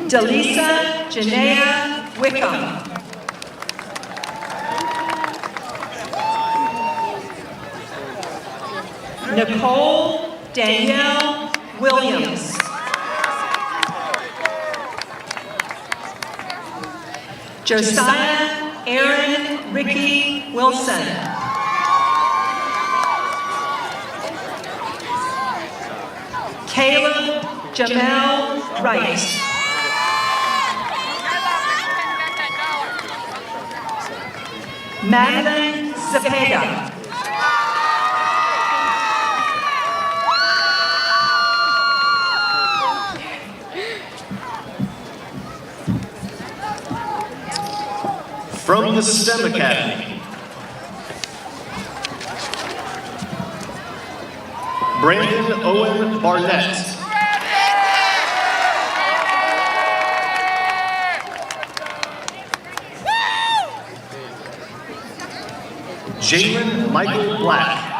Delisa Janaea Wickham. Nicole Danielle Williams. Josiah Aaron Ricky Wilson. Caleb Jamel Wright. Madeline Zepeda. From the STEM Academy, Brandon Owen Barnett. Jalen Michael Black.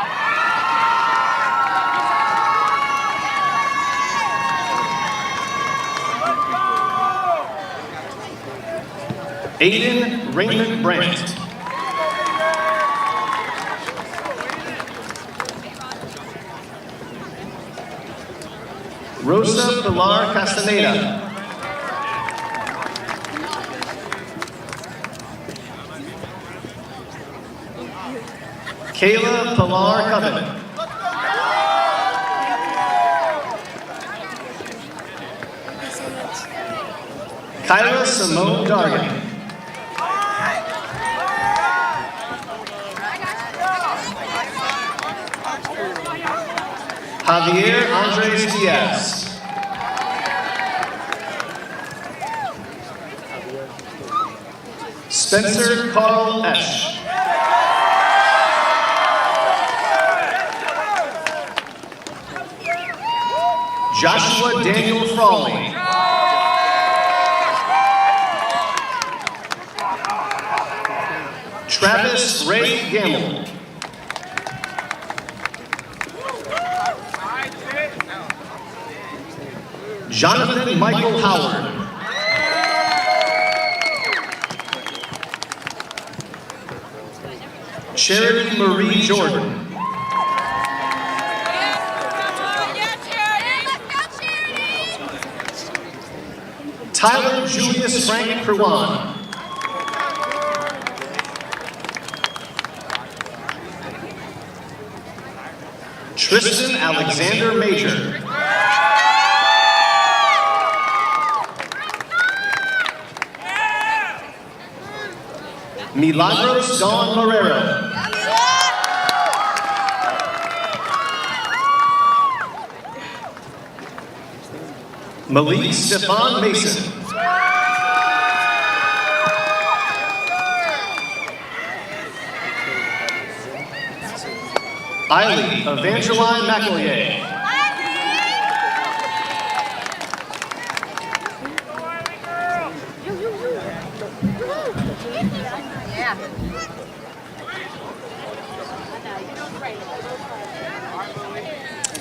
Aiden Raymond Brandt. Rosa Pilar Castaneda. Kayla Pilar Coven. Kyla Simone Dargan. Javier Andres Diaz. Spencer Carl Esch. Joshua Daniel Frawley. Travis Ray Gamble. Jonathan Michael Howard. Charity Marie Jordan. Tyler Julius Frank Perwan. Tristan Alexander Major. Milagros Dawn Marrero. Malik Stefan Mason. Eiley Evangeline McEllier.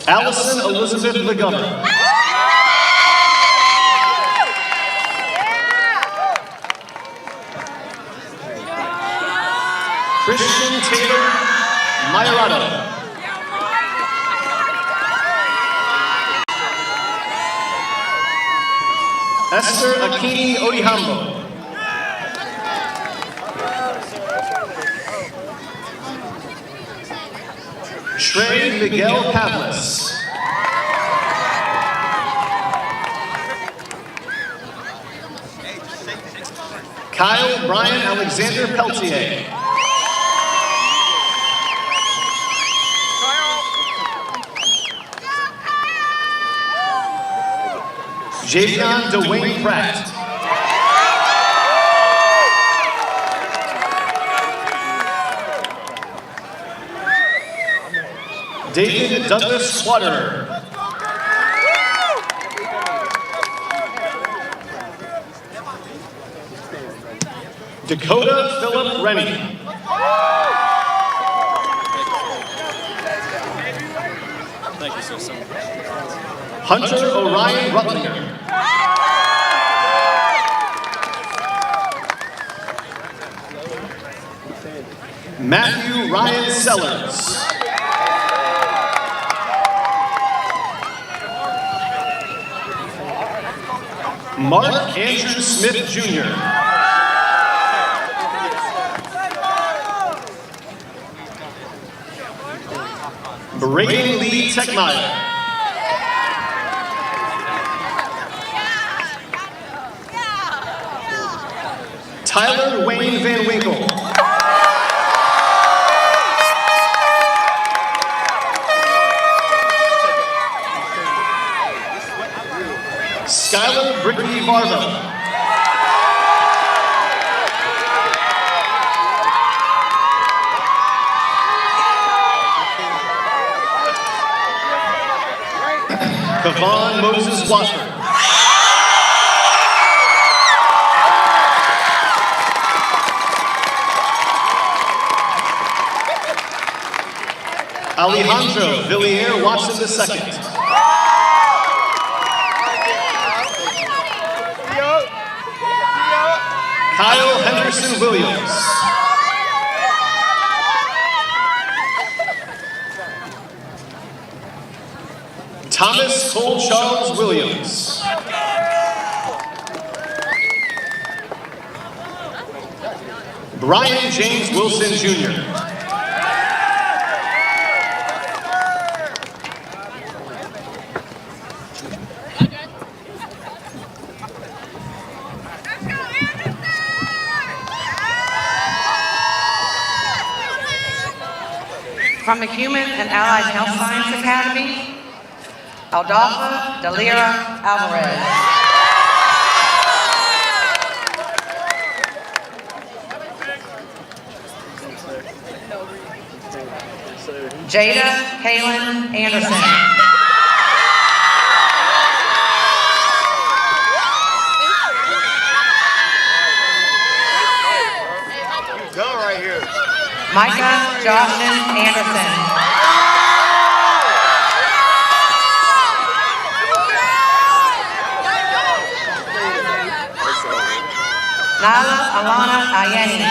Allison Elizabeth McGovern. Christian Taylor Mayorato. Esther Akini Odihambo. Trey Miguel Pavlis. Kyle Brian Alexander Peltier. Javion Dwayne Pratt. David Douglas Swatter. Dakota Philip Rennie. Thank you so much. Hunter Orion Rutlinger. Matthew Ryan Sellers. Mark Andrew Smith Jr. Braden Lee Techmeyer. Tyler Wayne Van Winkle. Skylar Brickney Varvo. Kavon Moses Watford. Alejandro Villiers Watson II. Kyle Henderson Williams. Thomas Cole Charles Williams. Brian James Wilson Jr. From the Human and Allied Health Science Academy, Aldalfa Delira Alvarez. Jada Kaylin Anderson. Done right here. Micah Jocelyn Anderson. Nala Alana Ayeni.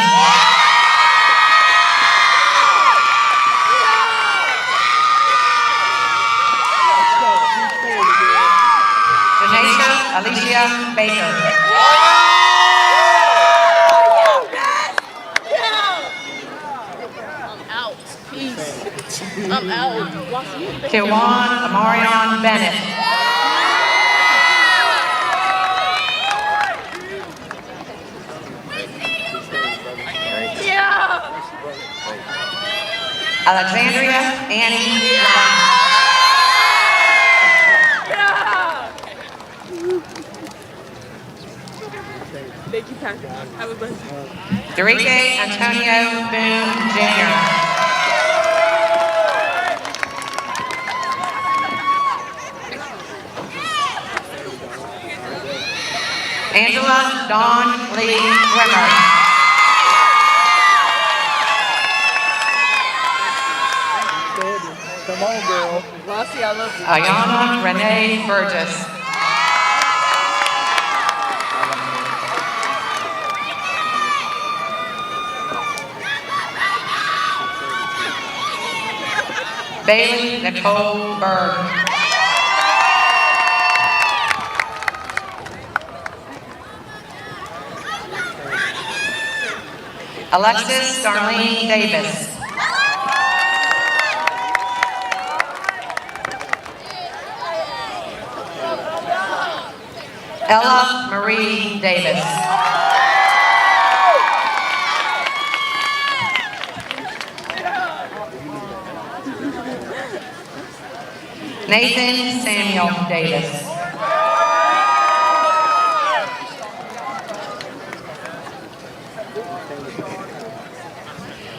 Janisha Alicia Baker. I'm out. Kiwan Amarion Bennett. Alexandria Annie. Thank you, Pastor. Have a blessed day. Derike Antonio Boone Jr. Angela Dawn Lee Rimmer. Come on, girl. Rossi, I love you. Ayana Renee Burgess. Bailey Nicole Berg. Alexis Darlene Davis. Ella Marie Davis. Nathan Samuel Davis.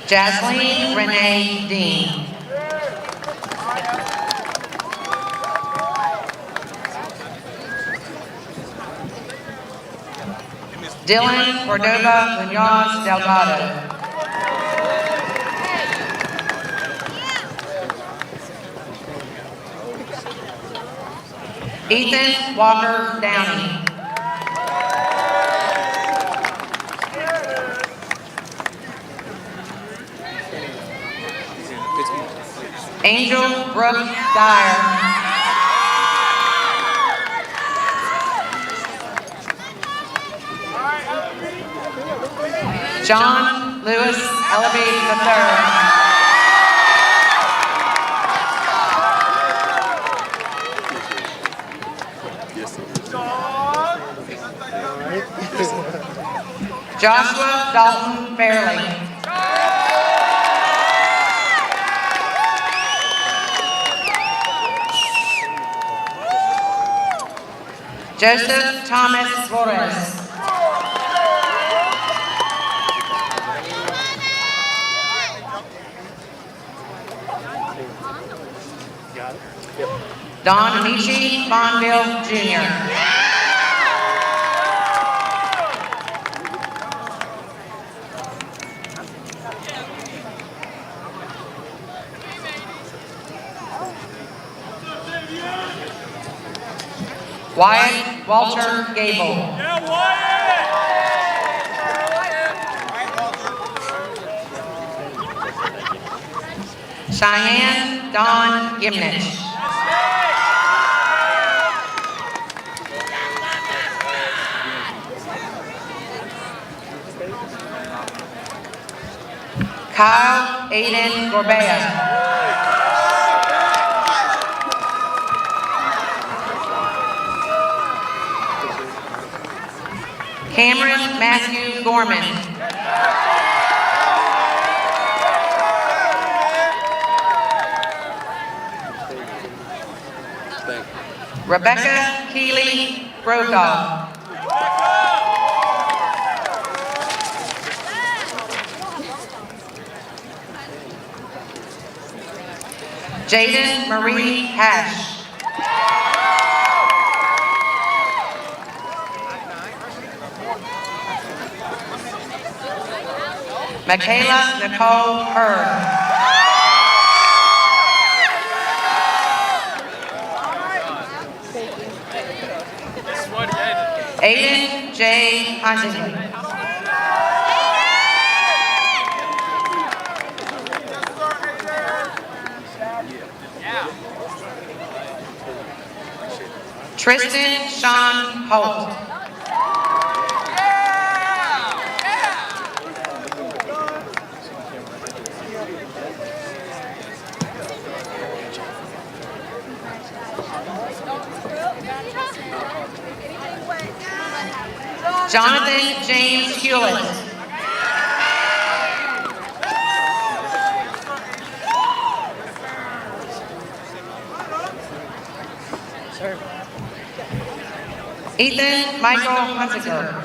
Jasleen Renee Dean. Dylan Cordova Munoz Delgado. Ethan Walker Downey. Angel Brooke Dyer. John Lewis Ellaby III. Joshua Dalton Fairley. Joseph Thomas Flores. Don Amici Bonville Jr. Wyatt Walter Gable. Cheyenne Dawn Gimnich. Kyle Aiden Gorbea. Cameron Matthew Gorman. Rebecca Keeley Brokaw. Jaden Marie Hash. Michaela Nicole Hurd. Aiden J. Huntington. Tristan Sean Holt. Jonathan James Hewlett. Ethan Michael Hunziker.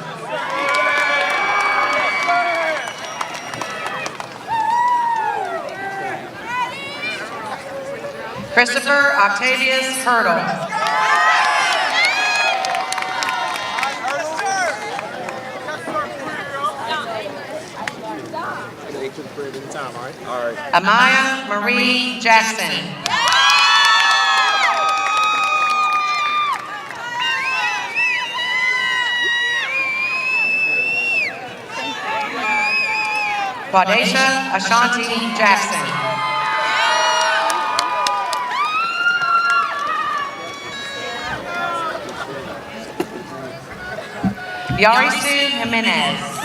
Christopher Octavius Hurdle. Amaya Marie Jackson. Quadacia Ashanti Jackson. Yarisu Jimenez.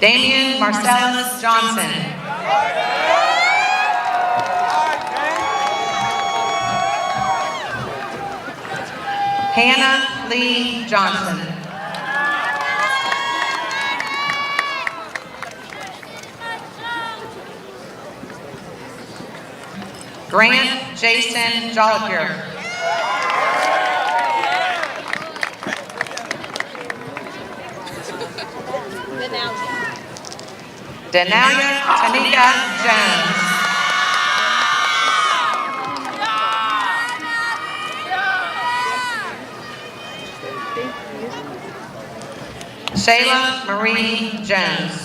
Damian Marcellus Johnson. Hannah Lee Johnson. Grant Jason Jolliker. Denalia Tanika Jones. Shayla Marie Jones.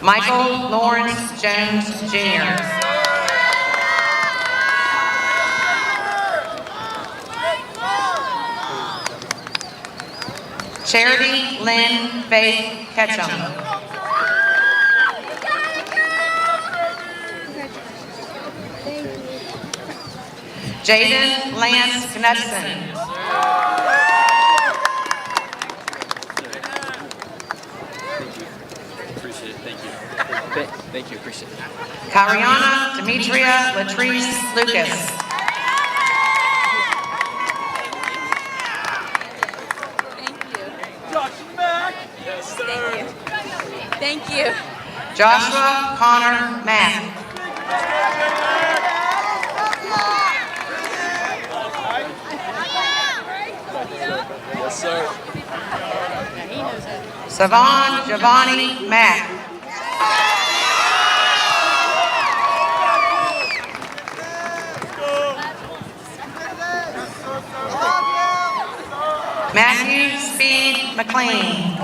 Michael Lawrence Jones Jr. Charity Lynn Faith Ketchum. Jaden Lance Knudsen. Appreciate it. Thank you. Thank you. Appreciate it. Cariana Demetria Latrice Lucas. Thank you. Joshua Connor Mack. Yes, sir. Savon Giovanni Mack. Matthew Speed McLean.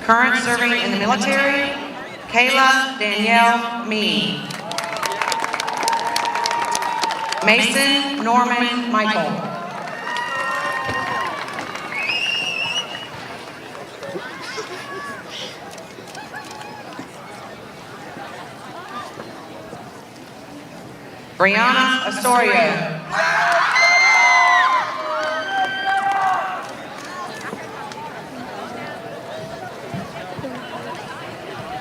Current serving in the military, Kayla Danielle Meade. Mason Norman Michael. Brianna Osorio.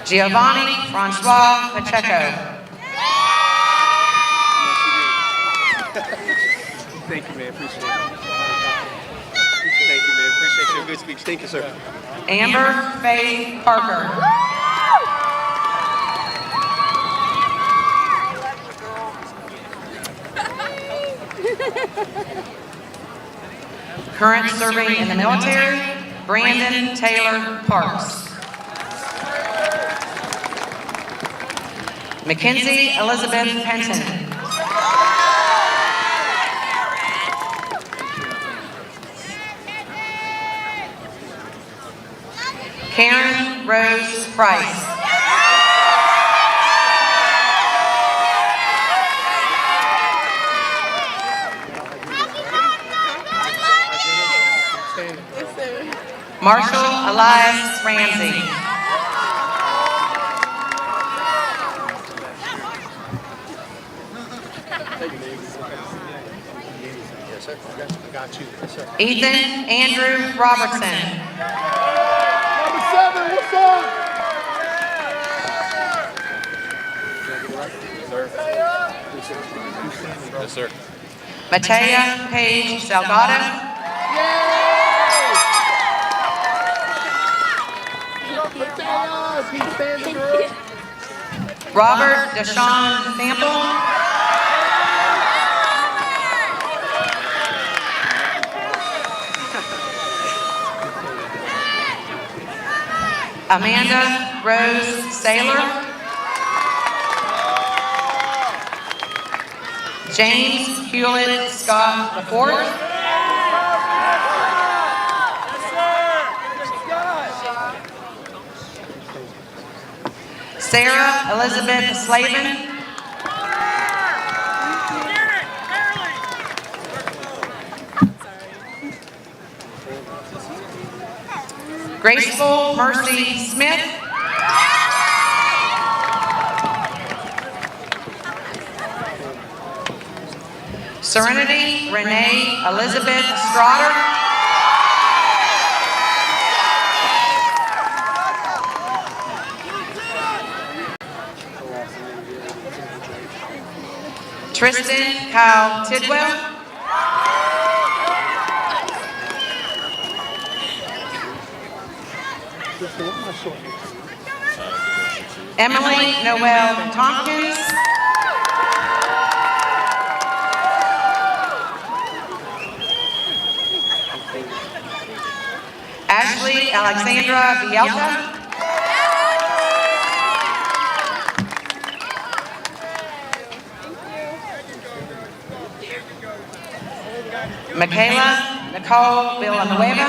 Giovanni Francois Pacheco. Thank you, man. Appreciate it. Thank you, man. Appreciate your good speech. Thank you, sir. Amber Faye Parker. Current serving in the military, Brandon Taylor Parks. Mackenzie Elizabeth Penton. Karen Rose Price. Marshall Elias Ramsey. Yes, sir. I got you. Yes, sir. Ethan Andrew Robertson. Number 7, what's up? Yes, sir. Matea Paige Salgado. Robert Deshaun Sample. Amanda Rose Saylor. James Hewlett Scott IV. Sarah Elizabeth Slavin. Graceful Mercy Smith. Serenity Renee Elizabeth Strotter. Tristan Kyle Tidwell. Emily Noel Tompkins. Ashley Alexandra Vielta. Michaela Nicole Villanueva.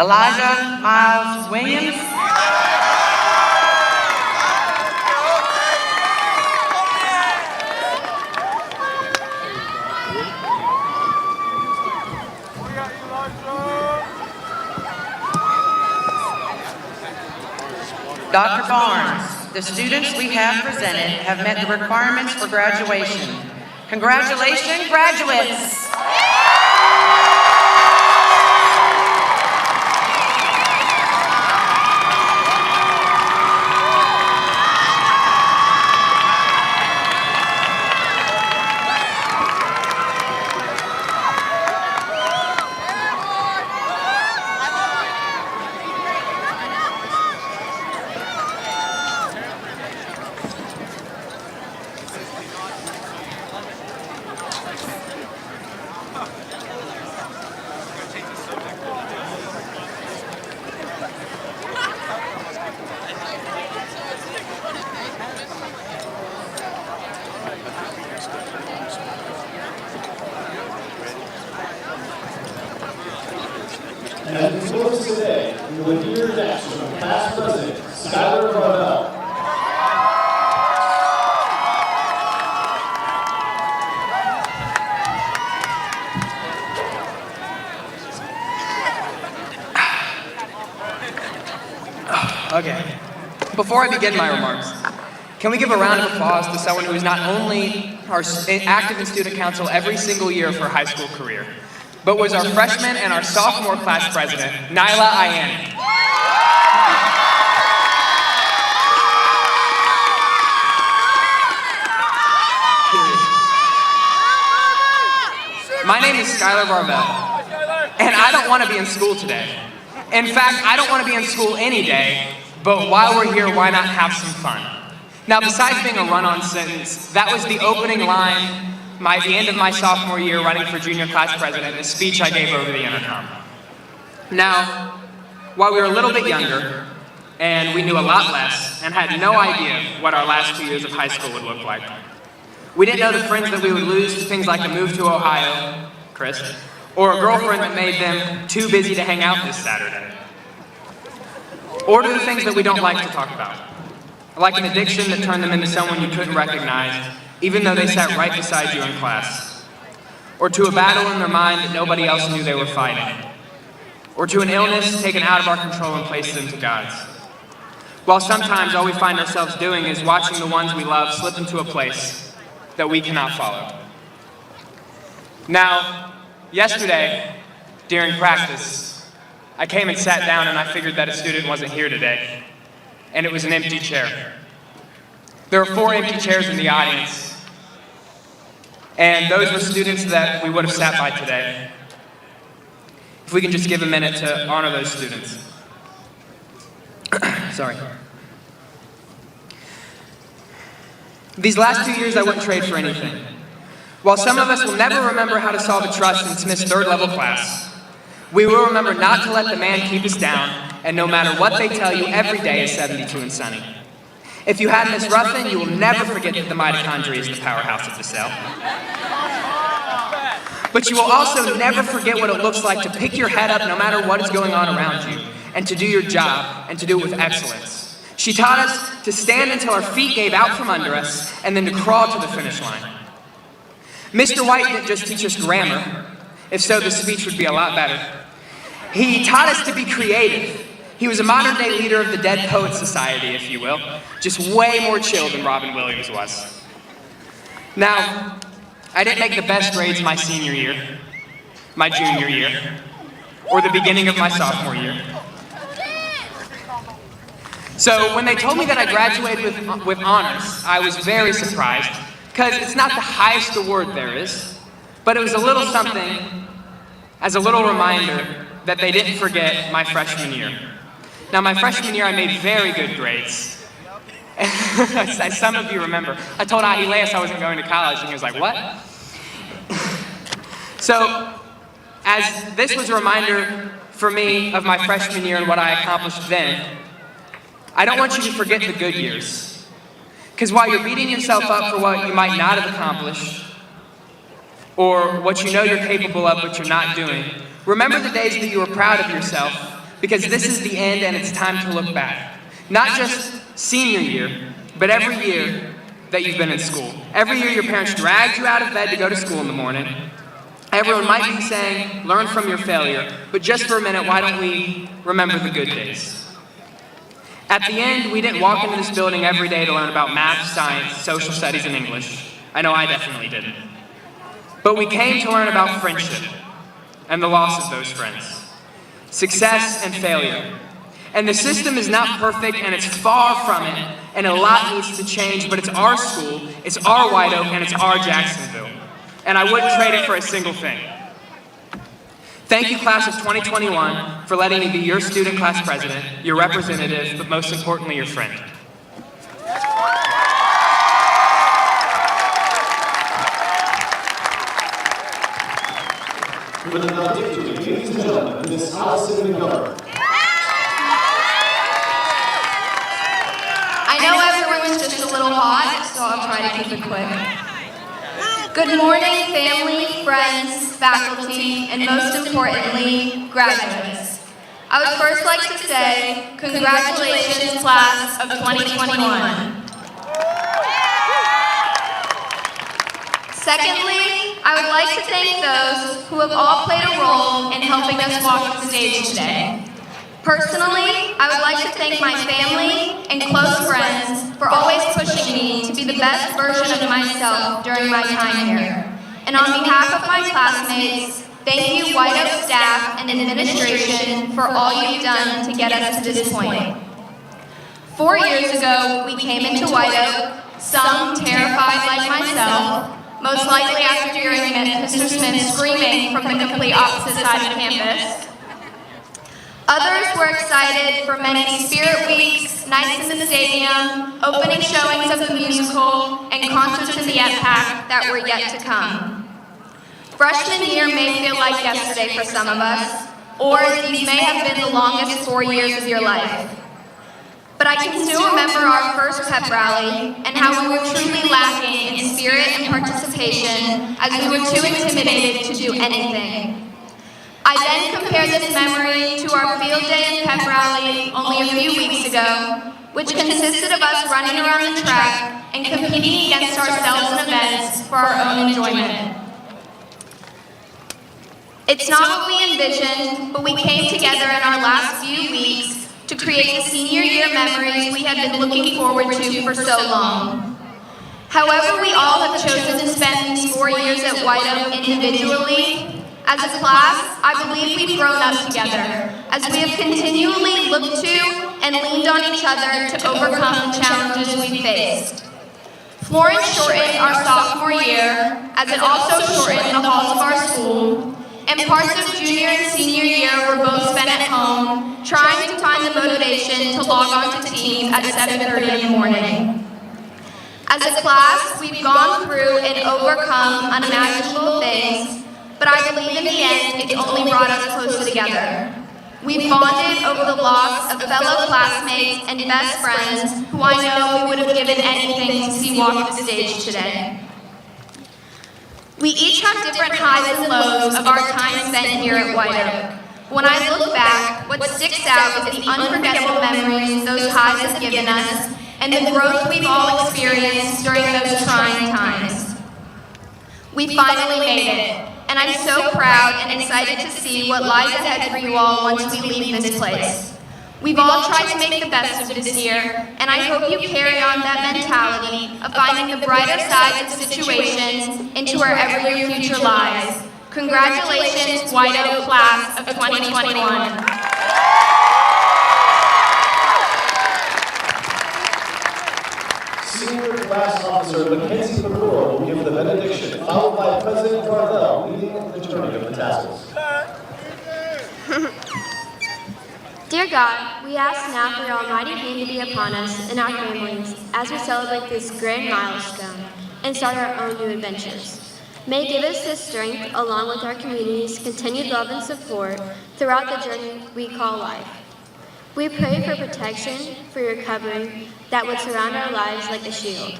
Elijah Miles Williams. Dr. Barnes, the students we have presented have met the requirements for graduation. Congratulations, graduates! And as we close today, we will hear next from past president Skylar Gravel. Okay. Before I begin my remarks, can we give a round of applause to someone who is not only active in student council every single year of her high school career, but was our freshman and our sophomore class president, Nyla Ayani. My name is Skylar Barvell, and I don't want to be in school today. In fact, I don't want to be in school any day, but while we're here, why not have some fun? Now, besides being a run-on sentence, that was the opening line, the end of my sophomore year running for junior class president, the speech I gave over the intercom. Now, while we were a little bit younger, and we knew a lot less, and had no idea what our last 2 years of high school would look like, we didn't know the friends that we would lose to things like a move to Ohio, Chris, or a girlfriend that made them too busy to hang out this Saturday. Or to the things that we don't like to talk about, like an addiction that turned them into someone you couldn't recognize, even though they sat right beside you in class. Or to a battle in their mind that nobody else knew they were fighting. Or to an illness taken out of our control and placed into God's. While sometimes all we find ourselves doing is watching the ones we love slip into a place that we cannot follow. Now, yesterday, during practice, I came and sat down and I figured that a student wasn't here today, and it was an empty chair. There were 4 empty chairs in the audience, and those were students that we would have sat by today. If we can just give a minute to honor those students. Sorry. These last 2 years I wouldn't trade for anything. While some of us will never remember how to solve a trust in Smith's 3rd level class, we will remember not to let the man keep us down, and no matter what they tell you, every day is 72 and sunny. If you had Miss Ruffin, you will never forget that the mitochondria is the powerhouse of the cell. But you will also never forget what it looks like to pick your head up no matter what is going on around you, and to do your job, and to do it with excellence. She taught us to stand until our feet gave out from under us, and then to crawl to the finish line. Mr. White didn't just teach us grammar. If so, the speech would be a lot better. He taught us to be creative. He was a modern-day leader of the Dead Poets Society, if you will, just way more chill than Robin Williams was. Now, I didn't make the best grades my senior year, my junior year, or the beginning of my sophomore year. So when they told me that I graduated with honors, I was very surprised, because it's not the highest award there is, but it was a little something as a little reminder that they didn't forget my freshman year. Now, my freshman year, I made very good grades. As some of you remember, I told Ahileus I wasn't going to college, and he was like, what? So, as this was a reminder for me of my freshman year and what I accomplished then, I don't want you to forget the good years. Because while you're beating yourself up for what you might not have accomplished, or what you know you're capable of but you're not doing, remember the days that you were proud of yourself, because this is the end and it's time to look back. Not just senior year, but every year that you've been in school. Every year your parents dragged you out of bed to go to school in the morning. Everyone might be saying, learn from your failure, but just for a minute, why don't we remember the good days? At the end, we didn't walk into this building every day to learn about math, science, social studies, and English. I know I definitely didn't. But we came to learn about friendship and the loss of those friends, success and failure. And the system is not perfect, and it's far from it, and a lot needs to change, but it's our school, it's our White Oak, and it's our Jacksonville. And I wouldn't trade it for a single thing. Thank you, class of 2021, for letting me be your student class president, your representative, but most importantly, your friend. With the valedictory, ladies and gentlemen, Miss Allison McGovern. I know everyone's just a little hot, so I'll try to keep it quick. Good morning, family, friends, faculty, and most importantly, graduates. I would first like to say, congratulations, class of 2021. Secondly, I would like to thank those who have all played a role in helping us walk the stage today. Personally, I would like to thank my family and close friends for always pushing me to be the best version of myself during my time here. And on behalf of my classmates, thank you White Oak staff and administration for all you've done to get us to this point. 4 years ago, we came into White Oak, some terrified like myself, most likely after hearing Mr. Smith screaming from the complete opposite side of campus. Others were excited for many spirit weeks, nights in the stadium, opening showings of the musical, and concerts in the EPAC that were yet to come. Freshman year may feel like yesterday for some of us, or these may have been the longest 4 years of your life. But I can still remember our first pep rally and how we were truly lacking in spirit and participation as we were too intimidated to do anything. I then compared this memory to our field day and pep rally only a few weeks ago, which consisted of us running around the track and competing against ourselves in events for our own enjoyment. It's not what we envisioned, but we came together in our last few weeks to create the senior year memories we had been looking forward to for so long. However, we all have chosen to spend these 4 years at White Oak individually. As a class, I believe we've grown up together, as we have continually looked to and leaned on each other to overcome the challenges we faced. Florence shortened our sophomore year, as it also shortened the halls of our school, and parts of junior and senior year were both spent at home, trying to find the motivation to log on to Teams at 7:30 in the morning. As a class, we've gone through and overcome unimaginable things, but I believe in the end, it's only brought us closer together. We've bonded over the loss of fellow classmates and best friends who I know we would have given anything to see walk the stage today. We each have different highs and lows of our time spent here at White Oak. When I look back, what sticks out is the unforgettable memories those highs have given us and the growth we've all experienced during those trying times. We finally made it. And I'm so proud and excited to see what lies ahead for you all once we leave this place. We've all tried to make the best of this year, and I hope you carry on that mentality of finding the brighter sides of situations into wherever your future lies. Congratulations, White Oak class of 2021. Senior Class Officer Mackenzie McCoy will give the benediction, followed by President Carvel leading the turning of the tassels. Dear God, we ask now for your almighty hand to be upon us and our families as we celebrate this grand milestone and start our own new adventures. May give us the strength, along with our community's continued love and support throughout the journey we call life. We pray for protection, for your covering that would surround our lives like a shield,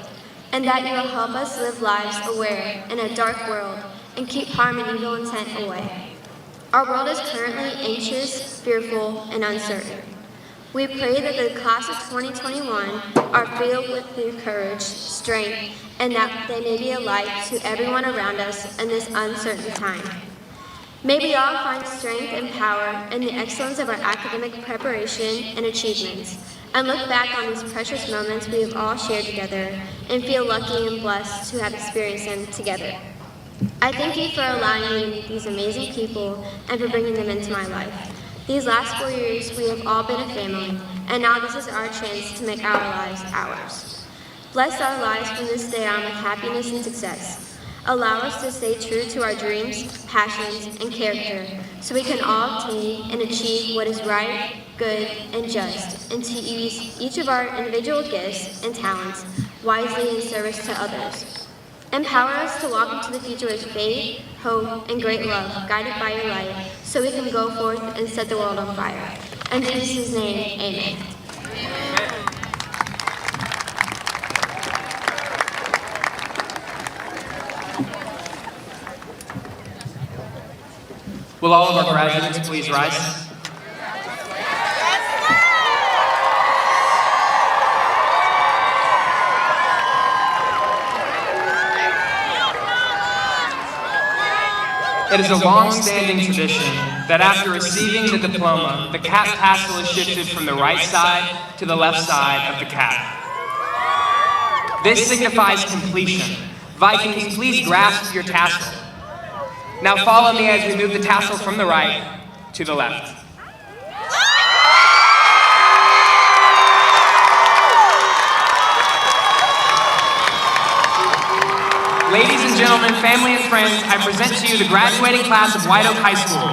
and that you will help us live lives aware in a dark world and keep harm and evil intent away. Our world is currently anxious, fearful, and uncertain. We pray that the class of 2021 are filled with new courage, strength, and that they may be a light to everyone around us in this uncertain time. May we all find strength and power in the excellence of our academic preparation and achievements, and look back on these precious moments we have all shared together and feel lucky and blessed to have experienced them together. I thank you for allowing me to meet these amazing people and for bringing them into my life. These last 4 years, we have all been a family, and now this is our chance to make our lives ours. Bless our lives from this day on with happiness and success. Allow us to stay true to our dreams, passions, and character, so we can all obtain and achieve what is right, good, and just, and to use each of our individual gifts and talents wisely in service to others. Empower us to walk into the future with faith, hope, and great love, guided by your light, so we can go forth and set the world on fire. In Jesus' name, amen. Will all of our graduates please rise? It is a long-standing tradition that after receiving the diploma, the cap tassel is shifted from the right side to the left side of the cap. This signifies completion. Vikings, please grasp your tassel. Now follow me as we move the tassel from the right to the left. Ladies and gentlemen, family and friends, I present to you the graduating class of White Oak High School.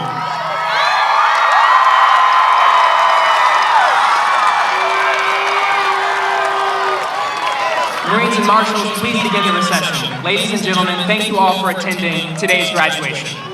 Marines and Marshals, please begin the recession. Ladies and gentlemen, thank you all for attending today's graduation.